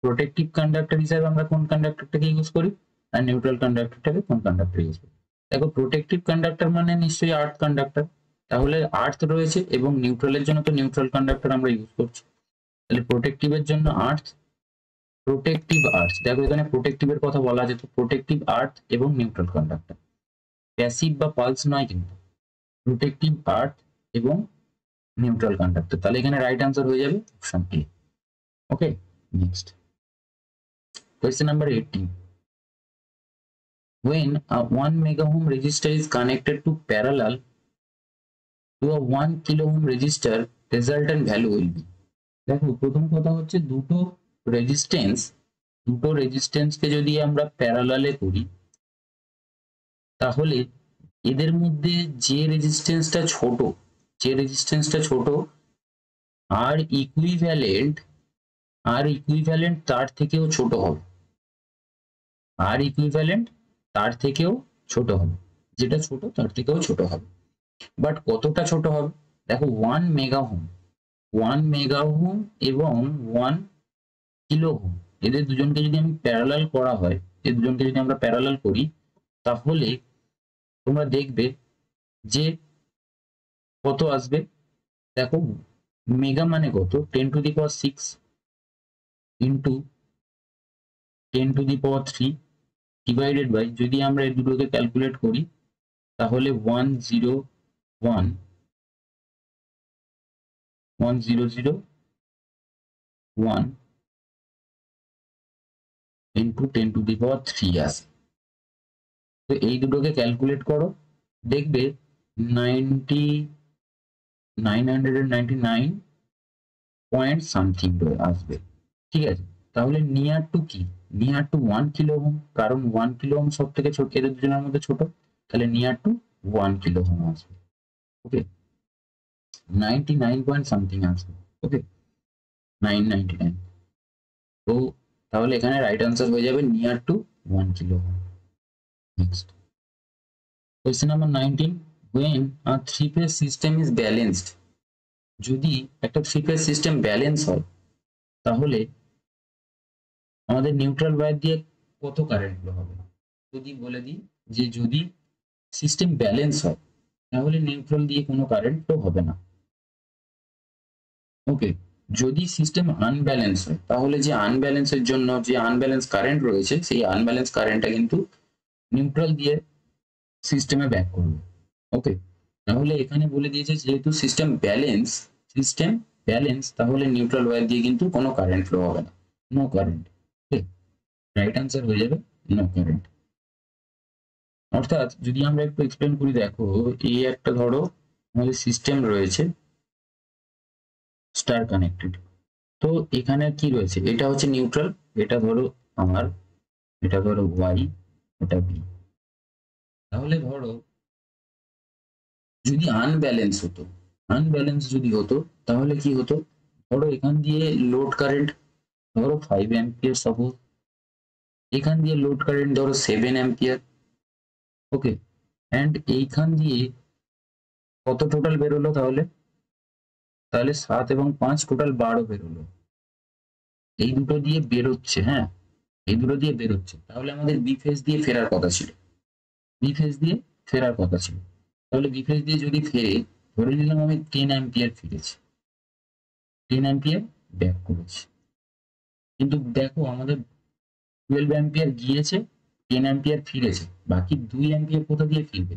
প্রোটেক্টিভ কন্ডাক্টর হিসাবে আমরা কোন কন্ডাক্টরটাকে ইউজ করি, আর নিউট্রাল কন্ডাক্টরটাকে কোন কন্ডাক্টর ইউজ করি। দেখো প্রোটেক্টিভ কন্ডাক্টর মানে নিশ্চয়ই আর্থ কন্ডাক্টর, তাহলে আর্থ রয়েছে এবং নিউট্রালের জন্য তো নিউট্রাল কন্ডাক্টর আমরা ইউজ করছি, তাহলে প্রোটেক্টিভের জন্য আর্থ, প্রোটেক্টিভ আর্থ। দেখো এখানে প্রোটেক্টিভের কথা বলা আছে, তো প্রোটেক্টিভ আর্থ এবং নিউট্রাল কন্ডাক্টর, প্যাসিভ বা পালস নয় কিন্তু, প্রোটেক্টিভ আর্থ এবং নিউট্রাল কন্ডাক্টর। তাহলে এখানে রাইট আনসার হয়ে যাবে option A. Okay, next question number 18, when a 1 mega ohm resistor is connected to parallel to a 1 kilo ohm resistor, resultant value will be। দেখো প্রথম কথা হচ্ছে দুটো রেজিস্ট্যান্সকে যদি আমরা প্যারালালে করি তাহলে এদের মধ্যে যে রেজিস্ট্যান্সটা ছোট আর ইকুইভ্যালেন্ট তার থেকেও ছোট হবে, যেটা ছোট তার থেকেও ছোট হবে। বাট কতটা ছোট হবে? দেখো 1 মেগা ওহম এবং 1 কিলো ওহম, এদের দুজনকে যদি আমি প্যারালাল করা হয়, এই দুজনকে যদি আমরা প্যারালাল করি, তাহলে তোমরা দেখবে যে কত আসবে। দেখো মেগা মানে কত, 10⁶ ইন্টু 10⁻³ ডিভাইডেড বাই, যদি আমরা এই দুটোকে ক্যালকুলেট করি তাহলে 101 ইন্টু 10⁻³ আসে। তো এই দুটোকে ক্যালকুলেট করো, দেখবে 999 পয়েন্ট সামথিং আসবে। ঠিক আছে, তাহলে নিয়ার টু কি? নিয়ার টু 1 কিলো ওহম, কারণ 1 কিলো ওহম সব থেকে ছোট, এদের দুজনের মধ্যে ছোট, তাহলে নিয়ার টু 1 কিলো ওহম আসবে। ওকে, 99 পয়েন্ট সামথিং আসবে। ওকে, 999। তো তাহলে এখানে রাইট আনসার হয়ে যাবে near to 1 kilo ohm. Next question number 19, when a three phase system is balanced, যদি একটা থ্রি ফেজ সিস্টেম ব্যালেন্স হয় তাহলে আমাদের নিউট্রাল ওয়্যার দিয়ে কত কারেন্ট ফ্লো হবে? যদি বলে দিই যে যদি সিস্টেম ব্যালেন্স হয় তাহলে নিউট্রাল দিয়ে কোনো কারেন্ট ফ্লো হবে না। ওকে, যদি সিস্টেম আনব্যালেন্স হয় তাহলে যে আনব্যালেন্সের জন্য যে আনব্যালেন্স কারেন্ট রয়েছে, সেই আনব্যালেন্স কারেন্টটা কিন্তু নিউট্রাল দিয়ে সিস্টেমে ব্যাক করবে। ওকে, তাহলে এখানে বলে দিয়েছে যেহেতু সিস্টেম ব্যালেন্স তাহলে নিউট্রাল ওয়্যার দিয়ে কিন্তু কোনো কারেন্ট ফ্লো হবে না, নো কারেন্ট। রাইট আনসার হয়ে যাবে নো কারেন্ট। অর্থাৎ যদি আমরা একটু এক্সপ্লেন করি, দেখো এই একটা ধরো আমাদের সিস্টেম রয়েছে স্টার কানেক্টেড, তো এখানে কি রয়েছে, এটা হচ্ছে নিউট্রাল, এটা ধরো আর, এটা ধরো ওয়াই, এটা বি। তাহলে ধরো যদি আনব্যালেন্স যদি হতো তাহলে কি হতো, ধরো এখান দিয়ে লোড কারেন্ট ধরো 5 অ্যাম্পিয়ার সাপোজ, এখান দিয়ে লোড কারেন্ট ধরো 7 অ্যাম্পিয়ার। ওকে, অ্যান্ড এইখান দিয়ে কত টোটাল বেরোলো, তাহলে 7 এবং 5 টোটাল 12 বেরোলো। এই দুটো দিয়ে বেরোচ্ছে, হ্যাঁ এই দুটো দিয়ে বেরোচ্ছে, তাহলে আমাদের বি ফেজ দিয়ে ফেরার কথা ছিল, তাহলে বি ফেজ দিয়ে যদি ফেরে, ধরে নিলাম আমি 10 অ্যাম্পিয়ার ফিরেছি, 10 অ্যাম্পিয়ার ব্যাক করেছি, কিন্তু দেখো আমাদের 12 অ্যাম্পিয়ার গিয়েছে, 10 অ্যাম্পিয়ার ফিরেছে, বাকি 2 অ্যাম্পিয়ার কোথা দিয়ে ফিরবে?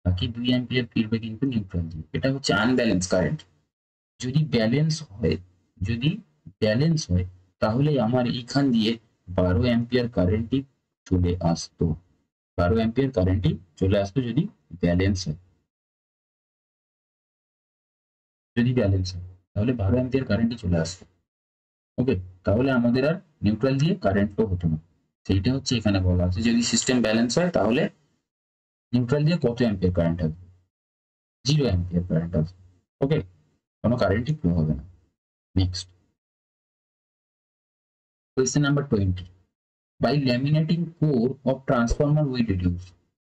বাকি 2 অ্যাম্পিয়ার ফিরবে কিন্তু নিউট্রাল দিয়ে। এটা হচ্ছে আনব্যালেন্স কারেন্ট। যদি ব্যালেন্স হয় তাহলে আমার এইখান দিয়ে 12 অ্যাম্পিয়ার কারেন্টই চলে আসতো, যদি ব্যালেন্স হয়। তাহলে 12 অ্যাম্পিয়ার কারেন্টই চলে আসতো। ওকে, তাহলে আমাদের আর নিউট্রাল দিয়ে কারেন্ট ফ্লো হতো না। সেইটা হচ্ছে এখানে বলা আছে, যদি সিস্টেম ব্যালেন্স হয় তাহলে নিউট্রাল দিয়ে কত অ্যাম্পিয়ার কারেন্ট আসবে? 0 অ্যাম্পিয়ার কারেন্ট আসবে। ওকে, কোনো কারেন্টই ফ্লো হবে না। Next question number 20, by laminating core of transformer we reduce।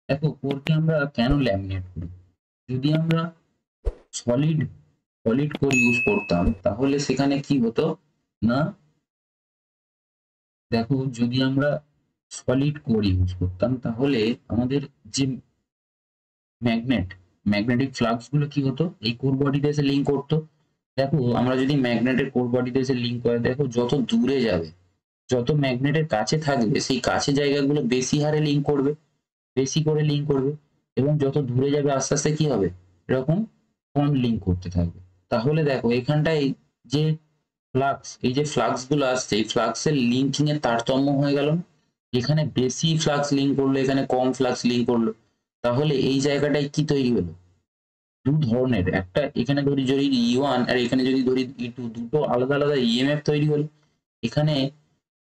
দেখো কোরকে আমরা কেন ল্যামিনেট করি? যদি আমরা সলিড কোর ইউজ করতাম তাহলে সেখানে কি হতো না, দেখো যদি আমরা সলিড কোর ইউজ করতাম তাহলে আমাদের যে ম্যাগনেটিক ফ্লাক্স গুলো কি হতো, এই কোর বডিতে এসে লিঙ্ক করতো। দেখো আমরা যদি ম্যাগনেটের কোর বডিতে এসে লিঙ্ক করে, দেখো যত দূরে যাবে, যত ম্যাগনেটের কাছে থাকবে, সেই কাছে জায়গাগুলো বেশি হারে লিঙ্ক করবে, বেশি করে লিঙ্ক করবে, এবং যত দূরে যাবে আস্তে আস্তে কি হবে, এরকম কম লিঙ্ক করতে থাকবে। তাহলে দেখো এখানটায় যে এই যে ফ্লাক্স গুলো আসছে, এই ফ্লাক্সের লিঙ্কিং এর তারতম্য হয়ে গেল, এখানে বেশি ফ্লাক্স লিঙ্ক করলো, এখানে কম ফ্লাক্স লিঙ্ক করলো, তাহলে এই জায়গাটায় কি তৈরি হলো, দু ধরনের, একটা এখানে ধরি E1 আর এখানে যদি ধরি E2, দুটো আলাদা আলাদা ইএমএফ তৈরি হলো। এখানে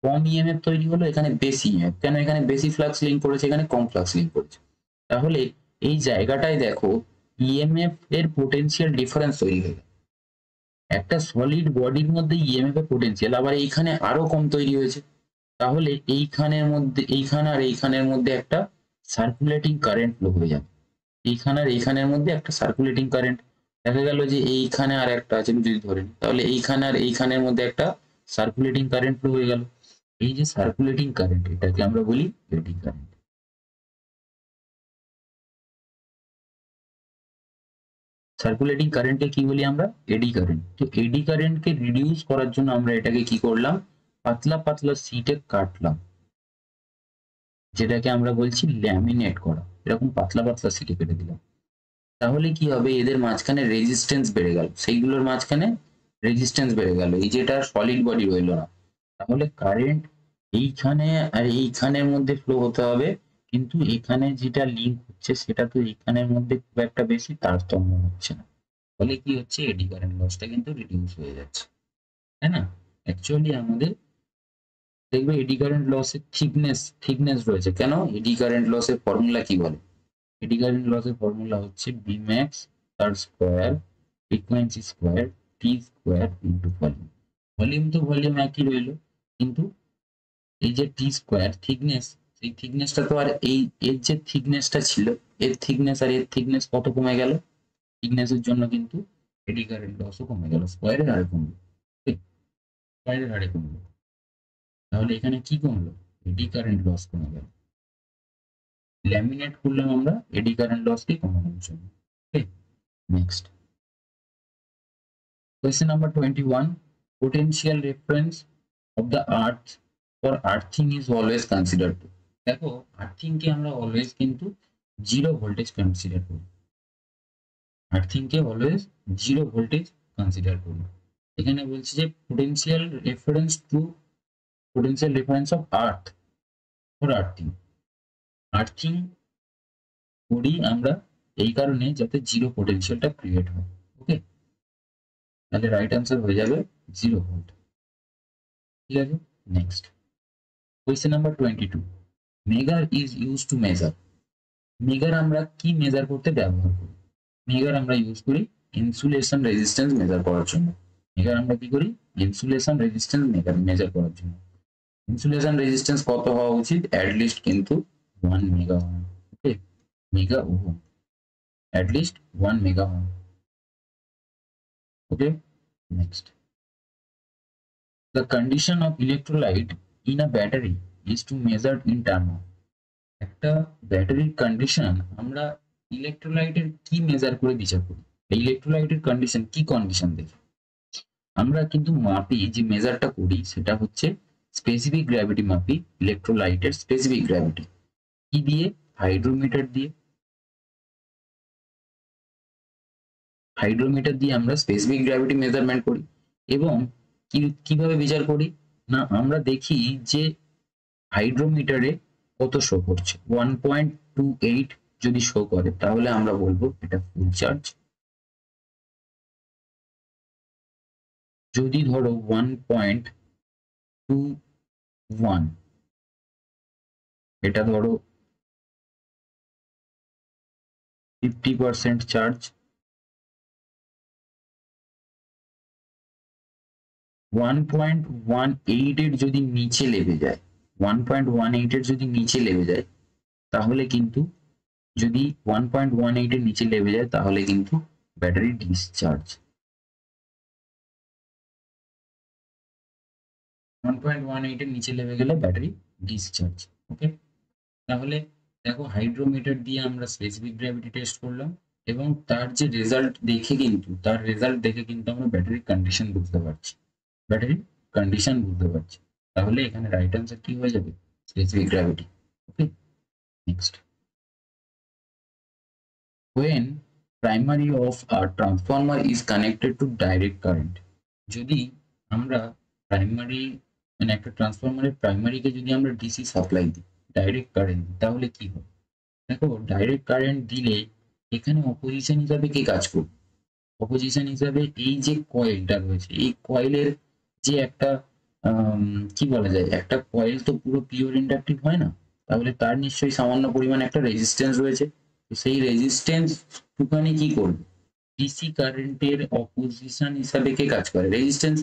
কম ইএমএফ তৈরি হলো, এখানে বেশি ইএমএফ। কেন? এখানে বেশি ফ্লাক্স লিঙ্ক করেছে, এখানে কম ফ্লাক্স লিঙ্ক করেছে। তাহলে এই জায়গাটায় দেখো ইএমএফ এর পোটেনশিয়াল ডিফারেন্স তৈরি হয়ে গেল। একটা সলিড বডির মধ্যে ইএমএফ এর পোটেনশিয়াল আবার এইখানে আরো কম তৈরি হয়েছে, তাহলে এইখানের মধ্যে এইখানে আর এইখানের মধ্যে একটা সার্কুলেটিং কারেন্ট ফ্লো হয়ে যাবে। এইখানে আর এইখানের মধ্যে একটা সার্কুলেটিং কারেন্ট, দেখা গেল যে এইখানে আর একটা আছে আমি যদি ধরে নিই, তাহলে এইখানে আর এইখানের মধ্যে একটা সার্কুলেটিং কারেন্ট ফ্লো হয়ে গেল। এই যে সার্কুলেটিং কারেন্ট এটাকে আমরা বলি এডি কারেন্ট। সার্কুলেটিং কারেন্টকে কি বলি আমরা? Eddy current. তো এডি কারেন্টকে রিডিউস করার জন্য আমরা এটাকে কি করলাম, পাতলা পাতলা শীটে কাটলাম, যেটাকে আমরা বলছি ল্যামিনেট করা। এরকম পাতলা পাতলা শীটে কেটে দিলাম, তাহলে কি হবে, এদের মাঝখানে রেজিস্ট্যান্স বেড়ে গেল, সেইগুলোর মাঝখানে রেজিস্ট্যান্স বেড়ে গেল, এই যেটা সলিড বডি রইল না। তাহলে কারেন্ট এইখানে আর এইখানের মধ্যে ফ্লো হতে হবে, কিন্তু এখানে যেটা লিঙ্ক হচ্ছে সেটা তো এইখানের মধ্যে খুব একটা বেশি তারতম্য হচ্ছে না, ফলে কি হচ্ছে, এডি কারেন্ট লসটা কিন্তু রিডিউস হয়ে যাচ্ছে, তাই না? অ্যাকচুয়ালি আমাদের দেখবে এডি কারেন্ট লসের থিকনেস রয়েছে। কেন? এডি কারেন্ট লসের ফর্মুলা কি বলে? এডি কারেন্ট লসের ফর্মুলা হচ্ছে বি ম্যাক্স তার square frequency square T square into volume. Volume তো ভলিউম একই রইলো, কিন্তু এই যে টি স্কোয়ার থিকনেস, সেই থিকনেসটা তো আর এই এর যে থিকনেসটা ছিল, এর থিকনেস আর এর থিকনেস কত কমে গেল, থিকনেসের জন্য কিন্তু এডি কারেন্ট লসও কমে গেল, স্কোয়ারের হারে কমলো, স্কোয়ারের হারে কমলো। তাহলে এখানে কি কমলো? এডি কারেন্ট লস কমে গেল। ল্যামিনেট করলাম আমরা এডি কারেন্ট লসকে কমানোর জন্য। Next question number 21, potential reference of the earth for earthing is always considered to। দেখো আর্থিং কে আমরা অলওয়েজ কিন্তু জিরো ভোল্টেজ কনসিডার করি, আর্থিং কে অলওয়েজ জিরো ভোল্টেজ কনসিডার করি। এখানে বলছি যে potential reference of earth for earthing, earthing করি আমরা এই কারণে যাতে জিরো পোটেনশিয়ালটা ক্রিয়েট হয়। ওকে, তাহলে রাইট আনসার হয়ে যাবে 0 ভোল্ট। ঠিক আছে, next question number 22, megger is use to measure. Megger আমরা কি মেজার করতে ব্যবহার করি? মেগার আমরা ইউজ করি ইনসুলেশন রেজিস্ট্যান্স মেজার করার জন্য। মেগার আমরা কি করি? ইনসুলেশন রেজিস্ট্যান্স মেজার করার জন্য। ইনসুলেশন রেজিস্ট্যান্স কত হওয়া উচিত? অ্যাটলিস্ট কিন্তু 1 mega ohm. Okay, mega ohm, at least 1 mega ohm. Okay, next, the condition of electrolyte in a battery is to measure in term of। একটা ব্যাটারির কন্ডিশন আমরা ইলেকট্রোলাইটের কি মেজার করে বিচার করি? এই ইলেকট্রোলাইটের কন্ডিশন কি কন্ডিশন দেখে আমরা কিন্তু মাপি, যে মেজারটা করি সেটা হচ্ছে স্পেসিফিক গ্র্যাভিটি মাপি, ইলেকট্রোলাইটের স্পেসিফিক গ্র্যাভিটি কি দিয়ে? হাইড্রোমিটার দিয়ে। হাইড্রোমিটার দিয়ে আমরা স্পেসিফিক গ্র্যাভিটি মেজারমেন্ট করি। এবং কিভাবে বিচার করি না, আমরা দেখি যে হাইড্রোমিটারে কত শো করছে, 1.28 যদি শো করে তাহলে আমরা বলবো এটা ফুল চার্জ। যদি ধরো 1.21, এটা ধরো 50% চার্জ। 1.18 এর যদি নিচে লেগে যায়, 1.18 এর যদি নিচে লেগে যায় তাহলে কিন্তু, যদি 1.18 এর নিচে লেগে যায় তাহলে কিন্তু ব্যাটারি ডিসচার্জ। 1.18 এর নিচে লেগে গেলে ব্যাটারি ডিসচার্জ। ওকে, তাহলে দেখো হাইড্রোমিটার দিয়ে আমরা স্পেসিফিক গ্র্যাভিটি টেস্ট করলাম এবং তার যে রেজাল্ট দেখে কিন্তু আমরা ব্যাটারির কন্ডিশন বুঝতে পারছি, তাহলে এখানে রাইট আনসার কি হয়ে যাবে? Specific gravity. Okay, next, when primary of a transformer is connected to direct current। যদি আমরা প্রাইমারি মানে একটা ট্রান্সফরমারের প্রাইমারিকে যদি আমরা ডিসি সাপ্লাই দিই, ডাইরেক্ট কারেন্ট, তাহলে কি হবে? দেখো ডাইরেক্ট কারেন্ট দিলে এখানে অপোজিশন হিসাবে কে কাজ করবে? অপোজিশন হিসাবে এই যে কয়েলটা রয়েছে, এই কয়েলের যে একটা কি বলা যায়, একটা কয়েল তো পুরো পিওর ইন্ডাকটিভ হয় না, তাহলে তার নিশ্চয়ই সামান্য পরিমাণে একটা রেজিস্ট্যান্স রয়েছে। তো সেই রেজিস্ট্যান্স টুকানি কি করবে, ডিসি কারেন্টের অপোজিশন হিসাবে কে কাজ করে, রেজিস্ট্যান্স।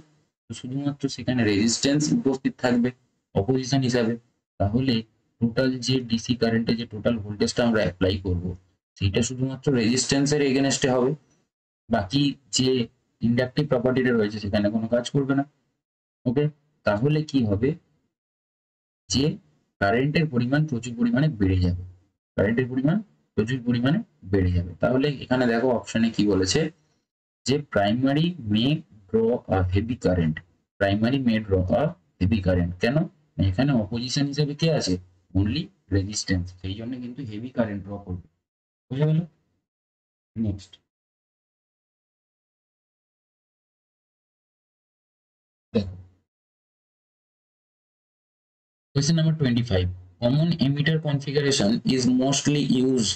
তো শুধুমাত্র সেখানে রেজিস্ট্যান্স উপস্থিত থাকবে অপোজিশন হিসাবে। তাহলে টোটাল যে ডিসি কারেন্টে যে টোটাল ভোল্টেজটা আমরা অ্যাপ্লাই করব সেইটা শুধুমাত্র রেজিস্ট্যান্সের এগেনস্টে হবে, বাকি যে ইন্ডাকটিভ প্রপার্টিটা রয়েছে সেখানে কোনো কাজ করবে না। ওকে, তাহলে কি হবে, যে কারেন্টের পরিমাণ প্রচুর পরিমাণে বেড়ে যাবে, কারেন্টের পরিমাণ প্রচুর পরিমাণে বেড়ে যাবে। তাহলে এখানে দেখো অপশনে কি বলেছে, যে প্রাইমারি মে ড্র আ হেভি কারেন্ট, প্রাইমারি মে ড্র আ হেভি কারেন্ট। কেন, এখানে অপোজিশন হিসেবে কে আছে, অনলি রেজিস্ট্যান্স, সেই জন্য কিন্তু হেভি কারেন্ট ড্র করবে। বুঝে গেল? নেক্সট দেখো question number 25. Common emitter configuration is mostly used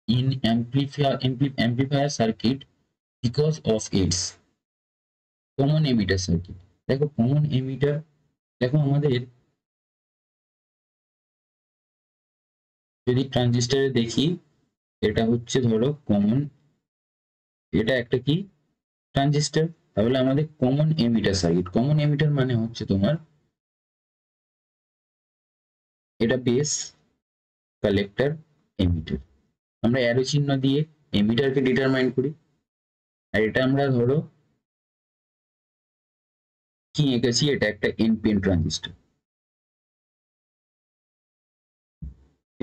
in amplifier circuit because of its common emitter circuit। দেখো common emitter, দেখো আমাদের যদি ট্রানজিস্টরে দেখি, এটা হচ্ছে ধরো কমন, এটা একটা কি ট্রানজিস্টর, তাহলে আমাদের common emitter circuit, common emitter মানে হচ্ছে তোমার এটা বেস, কালেক্টর, এমিটার। আমরা অ্যারো চিহ্ন দিয়ে এমিটারকে ডিটারমাইন করি, আর এটা আমরা ধরো কি এঁকেছি, এটা একটা এনপিএন ট্রানজিস্টর,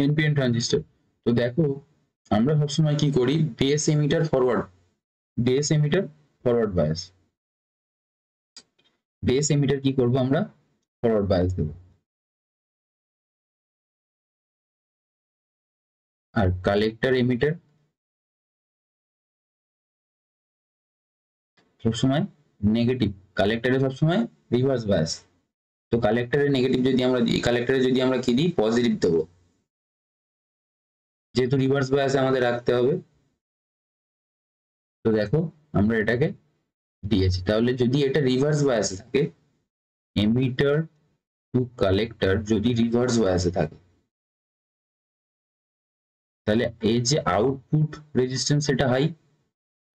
এনপিএন ট্রানজিস্টর। তো দেখো আমরা সবসময় কি করি, base emitter forward, base emitter forward bias, base emitter কি করব আমরা, ফরওয়ার্ড বায়াস দেবো। আর কালেক্টর এমিটার সবসময় নেগেটিভ, কালেক্টরে সবসময় রিভার্স বায়াস। তো কালেক্টরের নেগেটিভ যদি আমরা দিই, কালেক্টরে যদি আমরা কি দিই, পজিটিভ দেবো, যেহেতু রিভার্স বায়াস আমাদের রাখতে হবে। তো দেখো আমরা এটাকে দিয়েছি, তাহলে যদি এটা রিভার্স বায়াসে থাকে, এমিটার টু কালেক্টর যদি রিভার্স বায়াসে থাকে, তাহলে এই যে আউটপুট রেজিস্ট্যান্স এটা high,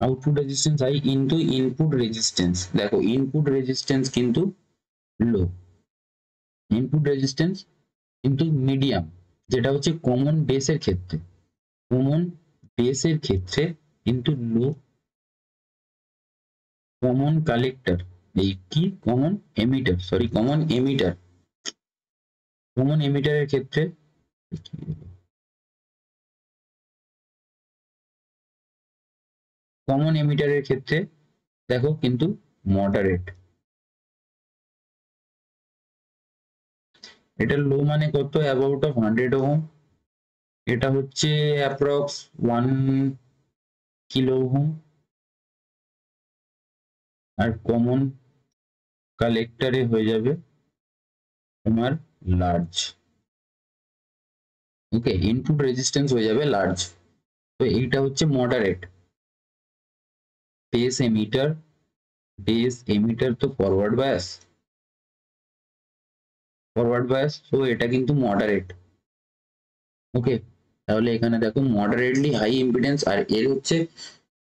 output resistance high into input resistance, দেখো ইনপুট রেজিস্ট্যান্স কিন্তু লো, ইনপুট রেজিস্ট্যান্স কিন্তু মিডিয়াম, যেটা হচ্ছে কমন বেসের ক্ষেত্রে, কমন বেসের ক্ষেত্রে কিন্তু লো, কমন কালেক্টর, এই কি common emitter, sorry common emitter, common এমিটারের ক্ষেত্রে, কমন এমিটারের ক্ষেত্রে দেখো কিন্তু মডারেট, এটা লো মানে কত, অ্যাবাউট অফ 100 ওহম, এটা হচ্ছে অ্যাপ্রক্স 1 কিলো ওহম, আর কমন কালেক্টরে হয়ে যাবে তোমার লার্জ। ওকে, ইনপুট রেজিস্ট্যান্স হয়ে যাবে লার্জ। তো এইটা হচ্ছে moderate, base emitter, base emitter তো ফরওয়ার্ড বায়াস, ফরওয়ার্ড বায়াস, তো এটা কিন্তু মডারেট। ওকে, তাহলে এখানে দেখো মডারেটলি হাই ইম্পিডেন্স, আর এর হচ্ছে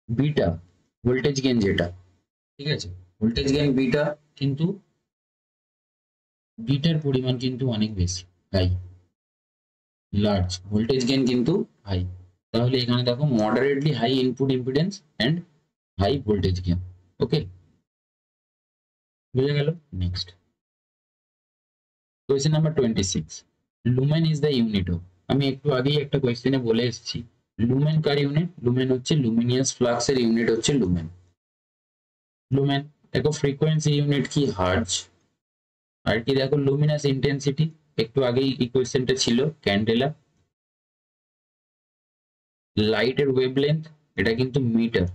বিটা ভোল্টেজ গেইন যেটা, ঠিক আছে, ভোল্টেজ গেইন বিটা, কিন্তু বিটার পরিমাণ কিন্তু অনেক বেশি, হাই, লার্জ, ভোল্টেজ গেইন কিন্তু হাই। তাহলে এখানে দেখো moderately high input impedance and high voltage gain. Okay, বুঝে গেল? Next question number 26, lumen is the unit of, আমি একটু আগেই একটা কোয়েশ্চেনে বলে এসেছি, লুমেন কার ইউনিট, লুমেন হচ্ছে লুমিনিয়াস ফ্লাক্সের ইউনিট হচ্ছে লুমেন। লুমেন দেখো ফ্রিকোয়েন্সি ইউনিট কি হার্জ, আর কি দেখো লুমিনাস ইন্টেন্সিটি, একটু আগেই এই কোয়েশ্চেনটা ছিল ক্যান্ডেলা। লাইটের ওয়েভলেন্থ, এটা কিন্তু মিটার,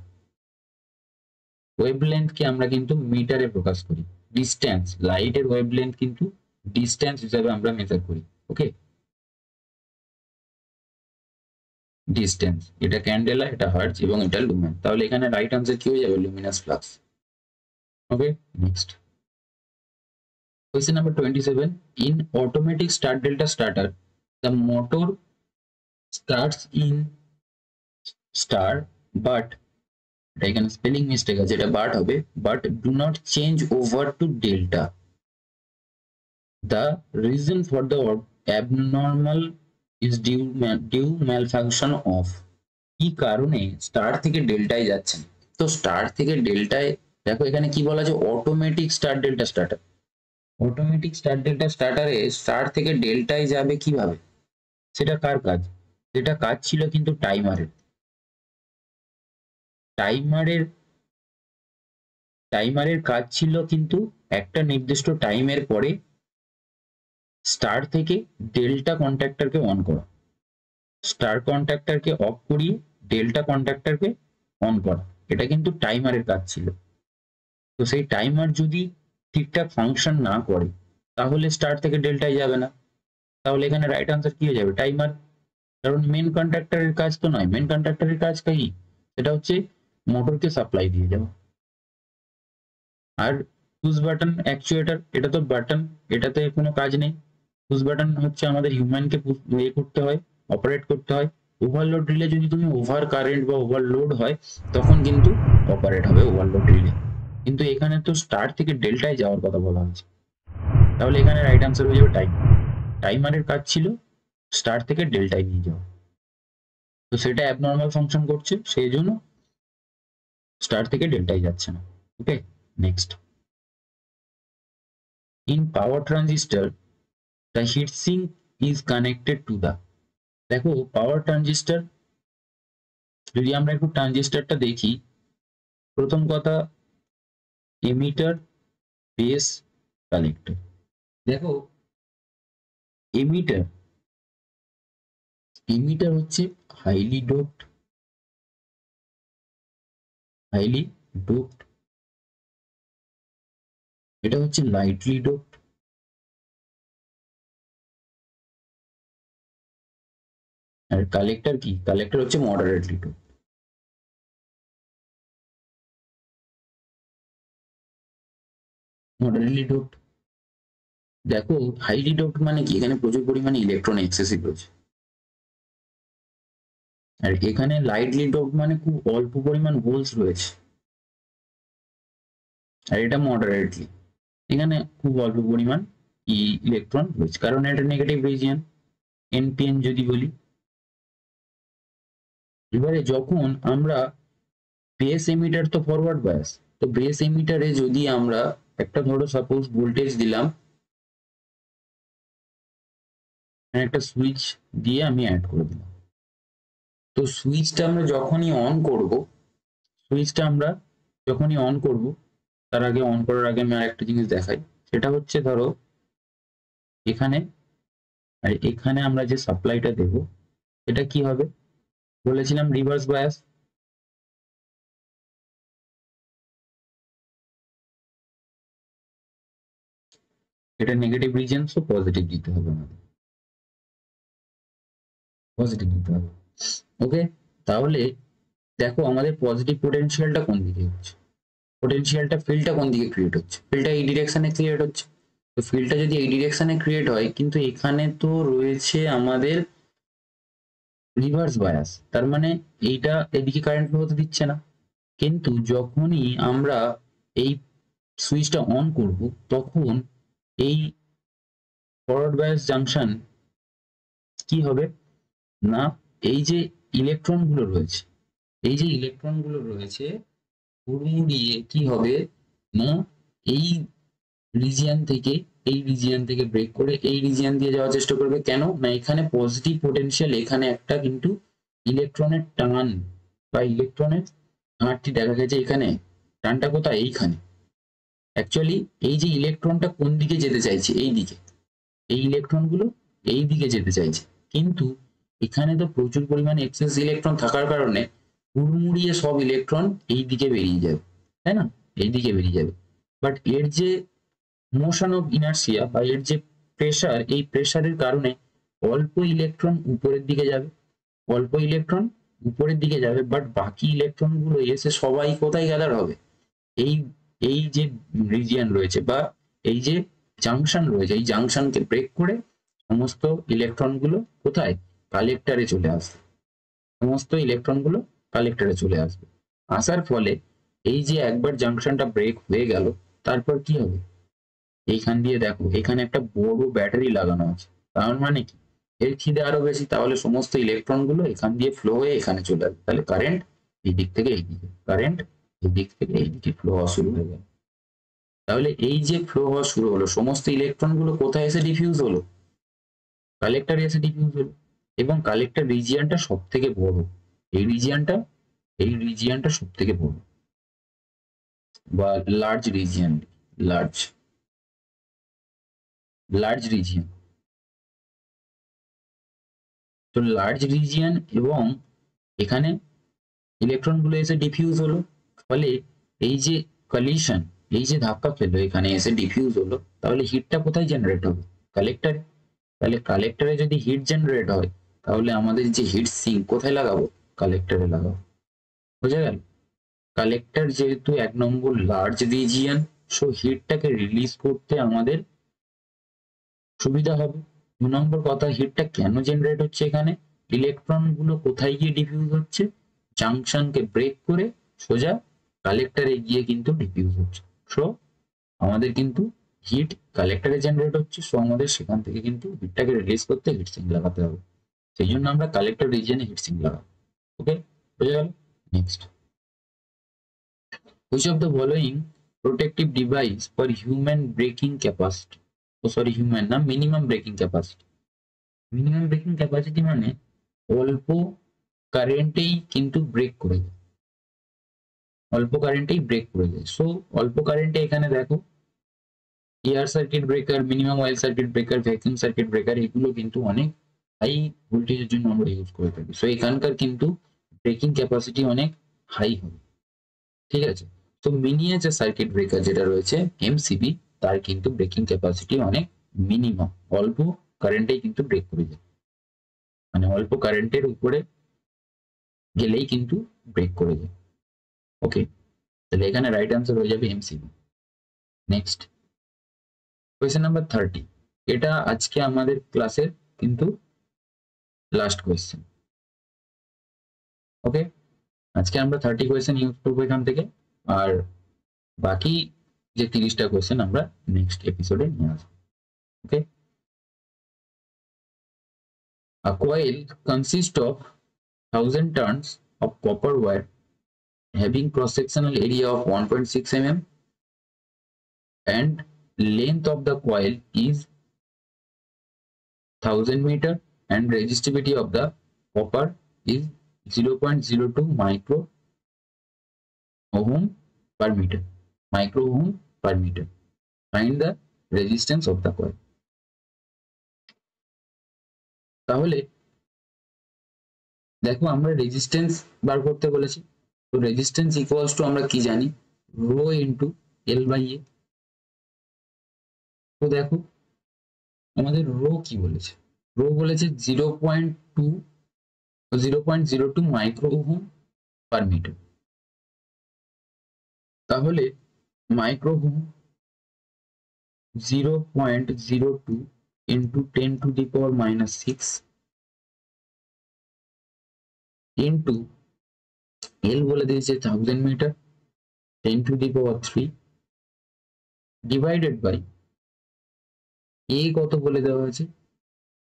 ওয়েভলেন্থকে আমরা কিন্তু মিটারে প্রকাশ করি। ডিস্টেন্স, লাইটের ওয়েভলেন্থ কিন্তু ডিস্টেন্স হিসাবে আমরা মেজার করি। ওকে, ডিস্টেন্স, এটা ক্যান্ডেলা, এটা হার্জ এবং এটা লুমেন, তাহলে এখানে রাইট আনসার কি হয়ে যাবে, Luminous flux. Okay, next question number 27, in automatic start delta starter the motor starts in star but, এটা এখানে স্পেলিং মিস্টেক আছে, এটা বাট হবে, but do not change over to delta. The reason for the abnormal is due malfunction of, কি কারণে star থেকে ডেল্টায় যাচ্ছে। তো স্টার থেকে ডেল্টায় দেখো এখানে কি বলা আছে, automatic star delta starter. Automatic star delta স্টার্টারে স্টার থেকে ডেল্টায় যাবে কিভাবে, সেটা কার কাজ, সেটা কাজ ছিল কিন্তু টাইমারের। টাইমারের টাইমারের কাজ ছিল কিন্তু একটা নির্দিষ্ট টাইমের পরে স্টার থেকে ডেল্টা কন্ট্যাক্টরকে অন করা, স্টার কন্ট্যাক্টরকে অফ করিয়ে ডেল্টা কন্ট্যাক্টরকে অন করা, এটা কিন্তু টাইমারের কাজ ছিল। তো সেই টাইমার যদি ঠিকঠাক ফাংশন না করে তাহলে স্টার থেকে ডেল্টায় যাবে না, তাহলে এখানে রাইট আনসার কি হয়ে যাবে, টাইমার। কারণ মেন কন্ট্রাক্টরের কাজ তো নয়, মেন কন্ট্রাক্টরের কাজ কি, সেটা হচ্ছে মোটরকে সাপ্লাই দিয়ে যাওয়া। আর পুশ বাটন অ্যাকচুয়েটার, এটা তো বাটন, এটাতে কোনো কাজ নেই। পুশ বাটন হচ্ছে আমাদের হিউম্যানকে ইয়ে করতে হয়, অপারেট করতে হয়। ওভারলোড রিলে যদি তুমি ওভার কারেন্ট বা ওভারলোড হয় তখন কিন্তু অপারেট হবে ওভারলোড রিলে, কিন্তু এখানে তো স্টার থেকে ডেল্টায় যাওয়ার কথা বলা হয়েছে, তাহলে এখানে রাইট আনসার হয়ে যাবে টাইম। টাইমারের কাজ ছিল স্টার থেকে ডেল্টায় নিয়ে যাওয়া, তো সেটা অ্যাবনর্মাল ফাংশন করছে, সেই জন্য স্টার থেকে ডেল্টায় যাচ্ছে না। Okay, next. In power transistor the heat sink is connected to the, দেখো পাওয়ার ট্রানজিস্টর, যদি আমরা একটু ট্রানজিস্টরটা দেখি, প্রথম কথা এমিটার, বেস, কালেক্টর। দেখো এমিটার, এমিটার হচ্ছে হাইলি ডোপড, হাইলি ডোপড, এটা হচ্ছে লাইটলি ডোপড, আর কালেক্টর কি, কালেক্টর হচ্ছে মডারেটলি ডোপড। মডারেটলি ডোপড, দেখো হাইলি ডোপড মানে কি, এখানে প্রচুর পরিমাণে ইলেকট্রন এক্সেসিভ রয়েছে, আর এখানে লাইটলি ডোপড মানে খুব অল্প পরিমাণ হোলস রয়েছে, আর এটা মডারেটলি, এখানে খুব অল্প পরিমাণ ইলেকট্রন রয়েছে, কারণ এটা নেগেটিভ রিজিয়ন, এনপিএন যদি বলি। এবারে যখন আমরা বেস এমিটার তো ফরওয়ার্ড বায়াস, তো বেস এমিটারে যদি আমরা একটা ধরো সাপোজ ভোল্টেজ দিলাম, একটা সুইচ দিয়ে আমি অ্যাড করে দিলাম, তো সুইচটা আমরা যখনই অন করব, সুইচটা আমরা যখনই অন করব, তার আগে অন করার আগে আমি আরেকটা জিনিস দেখাই, সেটা হচ্ছে ধরো এখানে, আর এখানে আমরা যে সাপ্লাইটা দেব এটা কি হবে, বলেছিলাম রিভার্স বায়াস। এটা নেগেটিভ রিজিয়ন, সো পজিটিভ দিতে হবে আমাদের, পজিটিভ দিতে হবে। ওকে, তাহলে দেখো আমাদের পজিটিভ পোটেনশিয়ালটা কোন দিকে হচ্ছে, পোটেনশিয়ালটা ফিল্ডটা কোন দিকে ক্রিয়েট হচ্ছে, ফিল্ডটা এই ডিরেকশনে ক্রিয়েট হচ্ছে, তো ফিল্ডটা যদি এই ডিরেকশনে ক্রিয়েট হয়, কিন্তু এখানে তো রয়েছে আমাদের রিভার্স বায়াস, তার মানে এইটা এদিকে কারেন্ট ফ্লো হতে দিচ্ছে না, কিন্তু যখনই আমরা এই সুইচটা অন করব তখন এই ফরওয়ার্ড বায়াস জাংশন কি হবে না, এই যে ইলেকট্রন গুলো রয়েছে, এই যে ইলেকট্রন গুলো রয়েছে হুড়মুড়িয়ে কি হবে না, এই রিজিয়ন থেকে, এই রিজিয়ন থেকে ব্রেক করে এই রিজিয়ন দিয়ে যাওয়ার চেষ্টা করবে, কেন না এখানে পজিটিভ পোটেনশিয়াল, এখানে একটা কিন্তু ইলেকট্রনের টান বা ইলেকট্রনের ঘাটতি দেখা গেছে, এখানে টানটা কোথায়, এইখানে। অ্যাকচুয়ালি এই যে ইলেকট্রনটা কোন দিকে যেতে চাইছে, এই দিকে, এই ইলেকট্রন গুলো এই দিকে যেতে চাইছে, কিন্তু এখানে তো প্রচুর পরিমাণে এক্সেস ইলেকট্রন থাকার কারণে হুড়মুড়িয়ে সব ইলেকট্রন এই দিকে বেরিয়ে যাবে, তাই না, এই দিকে বেরিয়ে যাবে। বাট এর যে মোশন অফ ইনার্সিয়া বা এর যে প্রেসার, এই প্রেসারের কারণে অল্প ইলেকট্রন উপরের দিকে যাবে, অল্প ইলেকট্রন উপরের দিকে যাবে, বাট বাকি ইলেকট্রন গুলো এসে সবাই কোথায় গ্যাদার হবে, এই এই যে রিজিয়ন রয়েছে বা এই যে জাংশন রয়েছে, এই জাংশনকে ব্রেক করে সমস্ত ইলেকট্রন গুলো কোথায়, কালেক্টরে চলে আসে, সমস্ত ইলেকট্রন গুলো কালেক্টরে চলে আসবে। আসার ফলে এই যে একবার জাংশনটা ব্রেক হয়ে গেল, তারপর কি হবে? এইখান দিয়ে দেখো এখানে একটা বড় ব্যাটারি লাগানো আছে, তার মানে কি এর খিদে আরো বেশি, তাহলে সমস্ত ইলেকট্রন গুলো এখান দিয়ে ফ্লো হয়ে এখানে চলে আসবে, তাহলে কারেন্ট এই দিক থেকে এই দিকে, কারেন্ট এই দিক থেকে এই দিকে ফ্লো হওয়া শুরু হয়ে গেল। তাহলে এই যে ফ্লো হওয়া শুরু হলো, সমস্ত ইলেকট্রন গুলো কোথায় এসে ডিফিউজ হলো? কালেক্টরে এসে ডিফিউজ হলো। এবং কালেক্টর রিজিয়নটা সব থেকে বড়, এই রিজিয়নটা, এই রিজিয়নটা সব থেকে বড় বা large region, large large region. তো লার্জ রিজিয়ন এবং এখানে ইলেকট্রন গুলো এসে ডিফিউজ হলো, ফলে এই যে কলিশন, এই যে ধাক্কা খেলো এখানে এসে ডিফিউজ হলো, তাহলে হিটটা কোথায় জেনারেট হবে? কালেক্টরে। তাহলে কালেক্টরে যদি হিট জেনারেট হয়, তাহলে আমাদের যে হিট সিঙ্ক কোথায় লাগাবো? কালেক্টরে লাগাবো। বোঝা গেল? কালেক্টর যেহেতু 1 নম্বর লার্জ রিজিয়ন, সো হিটটাকে রিলিজ করতে আমাদের সুবিধা হবে। 2 নম্বর কথা, হিটটা কেন জেনারেট হচ্ছে? এখানে ইলেকট্রন গুলো কোথায় গিয়ে ডিফিউজ হচ্ছে? জাংশনকে ব্রেক করে সোজা কালেক্টরে গিয়ে কিন্তু ডিফিউজ হচ্ছে। সো আমাদের কিন্তু হিট কালেক্টরে জেনারেট হচ্ছে, সো আমাদের সেখান থেকে কিন্তু হিটটাকে রিলিজ করতে হিট সিঙ্ক লাগাতে হবে। সেই জন্য আমরা কালেক্টর রিজিয়নে হিট সিঙ্ক লাগাবো। ওকে, বোঝা গেল? Next, which of the following protective device for human braking capacity? ও সরি, হিউম্যান না, minimum braking capacity. Minimum braking capacity মানে অল্প কারেন্টেই কিন্তু ব্রেক করে যায়, অল্প কারেন্টেই ব্রেক করে যায়। সো অল্প কারেন্টে এখানে দেখো air circuit breaker, minimum oil circuit breaker, vacuum circuit breaker, এগুলো কিন্তু অনেক হাই ভোল্টেজের জন্য আমরা ইউজ করে থাকি। সো এখানকার কিন্তু ব্রেকিং ক্যাপাসিটি অনেক হাই হবে। ঠিক আছে? তো মিনিয়েচার সার্কিট ব্রেকার যেটা রয়েছে এমসিবি, তার কিন্তু ব্রেকিং ক্যাপাসিটি অনেক মিনিমাম, অল্প কারেন্টেই কিন্তু ব্রেক করে যায়, মানে অল্প কারেন্টের উপরে গেলেই কিন্তু ব্রেক করে যায়। ওকে, তাহলে এখানে রাইট আনসার হয়ে যাবে এমসিবি। নেক্সট, কোয়েশ্চেন নাম্বার 30, এটা আজকে আমাদের ক্লাসের কিন্তু লাস্ট কোয়েশ্চেন। ওকে, আজকে আমরা 30 কোয়েশ্চেন ইউজ করবো এখান থেকে, আর বাকি যে 30টা কোয়েশ্চেন আমরা নেক্সট এপিসোডে নিয়ে আসবো। ওকে, a coil consists of 1000 turns of copper wire having cross-sectional area of 1.6 mm and length of the coil is 1000 meter and resistivity of the copper is 0.02 micro ohm per meter, micro ohm per meter. Find the resistance of the coil. তাহলে দেখো আমরা resistance বার করতে বলেছি, তো resistance equals to আমরা কি জানি? Rho into L by এ। তো দেখো আমাদের রো কি বলেছে? রো বলেছে 0.02 মাইক্রো ওহম পার মিটার। তাহলে micro ohm 0.02 into 10⁻⁻6 into L বলে দিয়েছে 1000 মিটার, 10⁻³ ডিভাইডেড বাই এ কত বলে দেওয়া হয়েছে?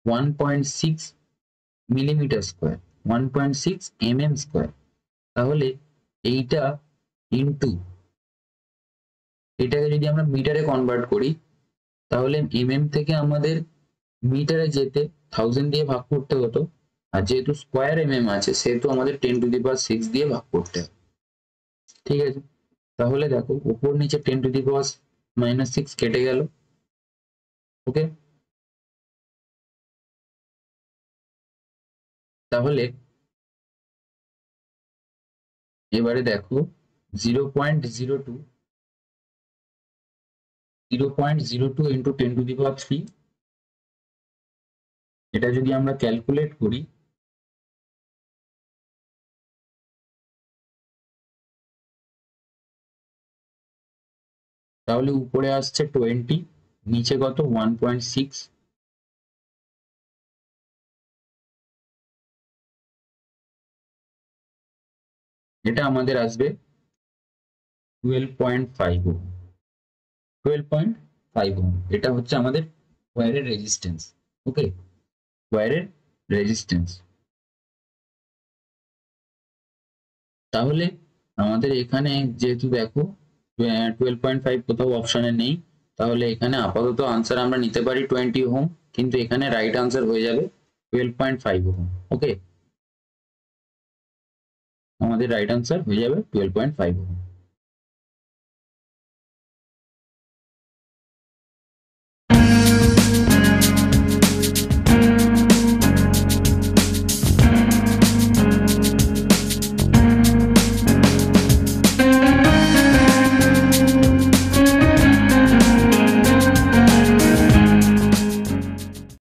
1.6 মিলিমিটার স্কোয়ার, 1.6 mm স্কোয়ার। তাহলে এইটা ইন্টু এটাকে যদি আমরা মিটারে কনভার্ট করি, তাহলে এমএম থেকে আমাদের মিটারে যেতে 1000 দিয়ে ভাগ করতে হতো, আর যেহেতু স্কোয়ার এমএম আছে সেহেতু আমাদের 10⁻6 দিয়ে ভাগ করতে হবে। ঠিক আছে, তাহলে দেখো উপর নিচে 10⁻⁻6 কেটে গেল। ওকে, তাহলে এবারে দেখো 0.02 ইন্টু 10⁻³ এটা যদি আমরা ক্যালকুলেট করি, তাহলে উপরে আসছে 20, নিচে কত? 1.6। এটা আমাদের আসবে 12.5 ওহম। 12.5 ওহম এটা হচ্ছে আমাদের ওয়্যারের রেজিস্ট্যান্স। ওকে, ওয়্যারের রেজিস্ট্যান্স। তাহলে আমাদের এখানে যেহেতু দেখো 12.5 কোথাও অপশনে নেই, তাহলে এখানে আপাতত আনসার আমরা নিতে পারি 20 ওহম, কিন্তু এখানে রাইট আনসার হয়ে যাবে 12.5 ওহম। ওকে, আমাদের রাইট আনসার হয়ে যাবে 12.5 ওহম।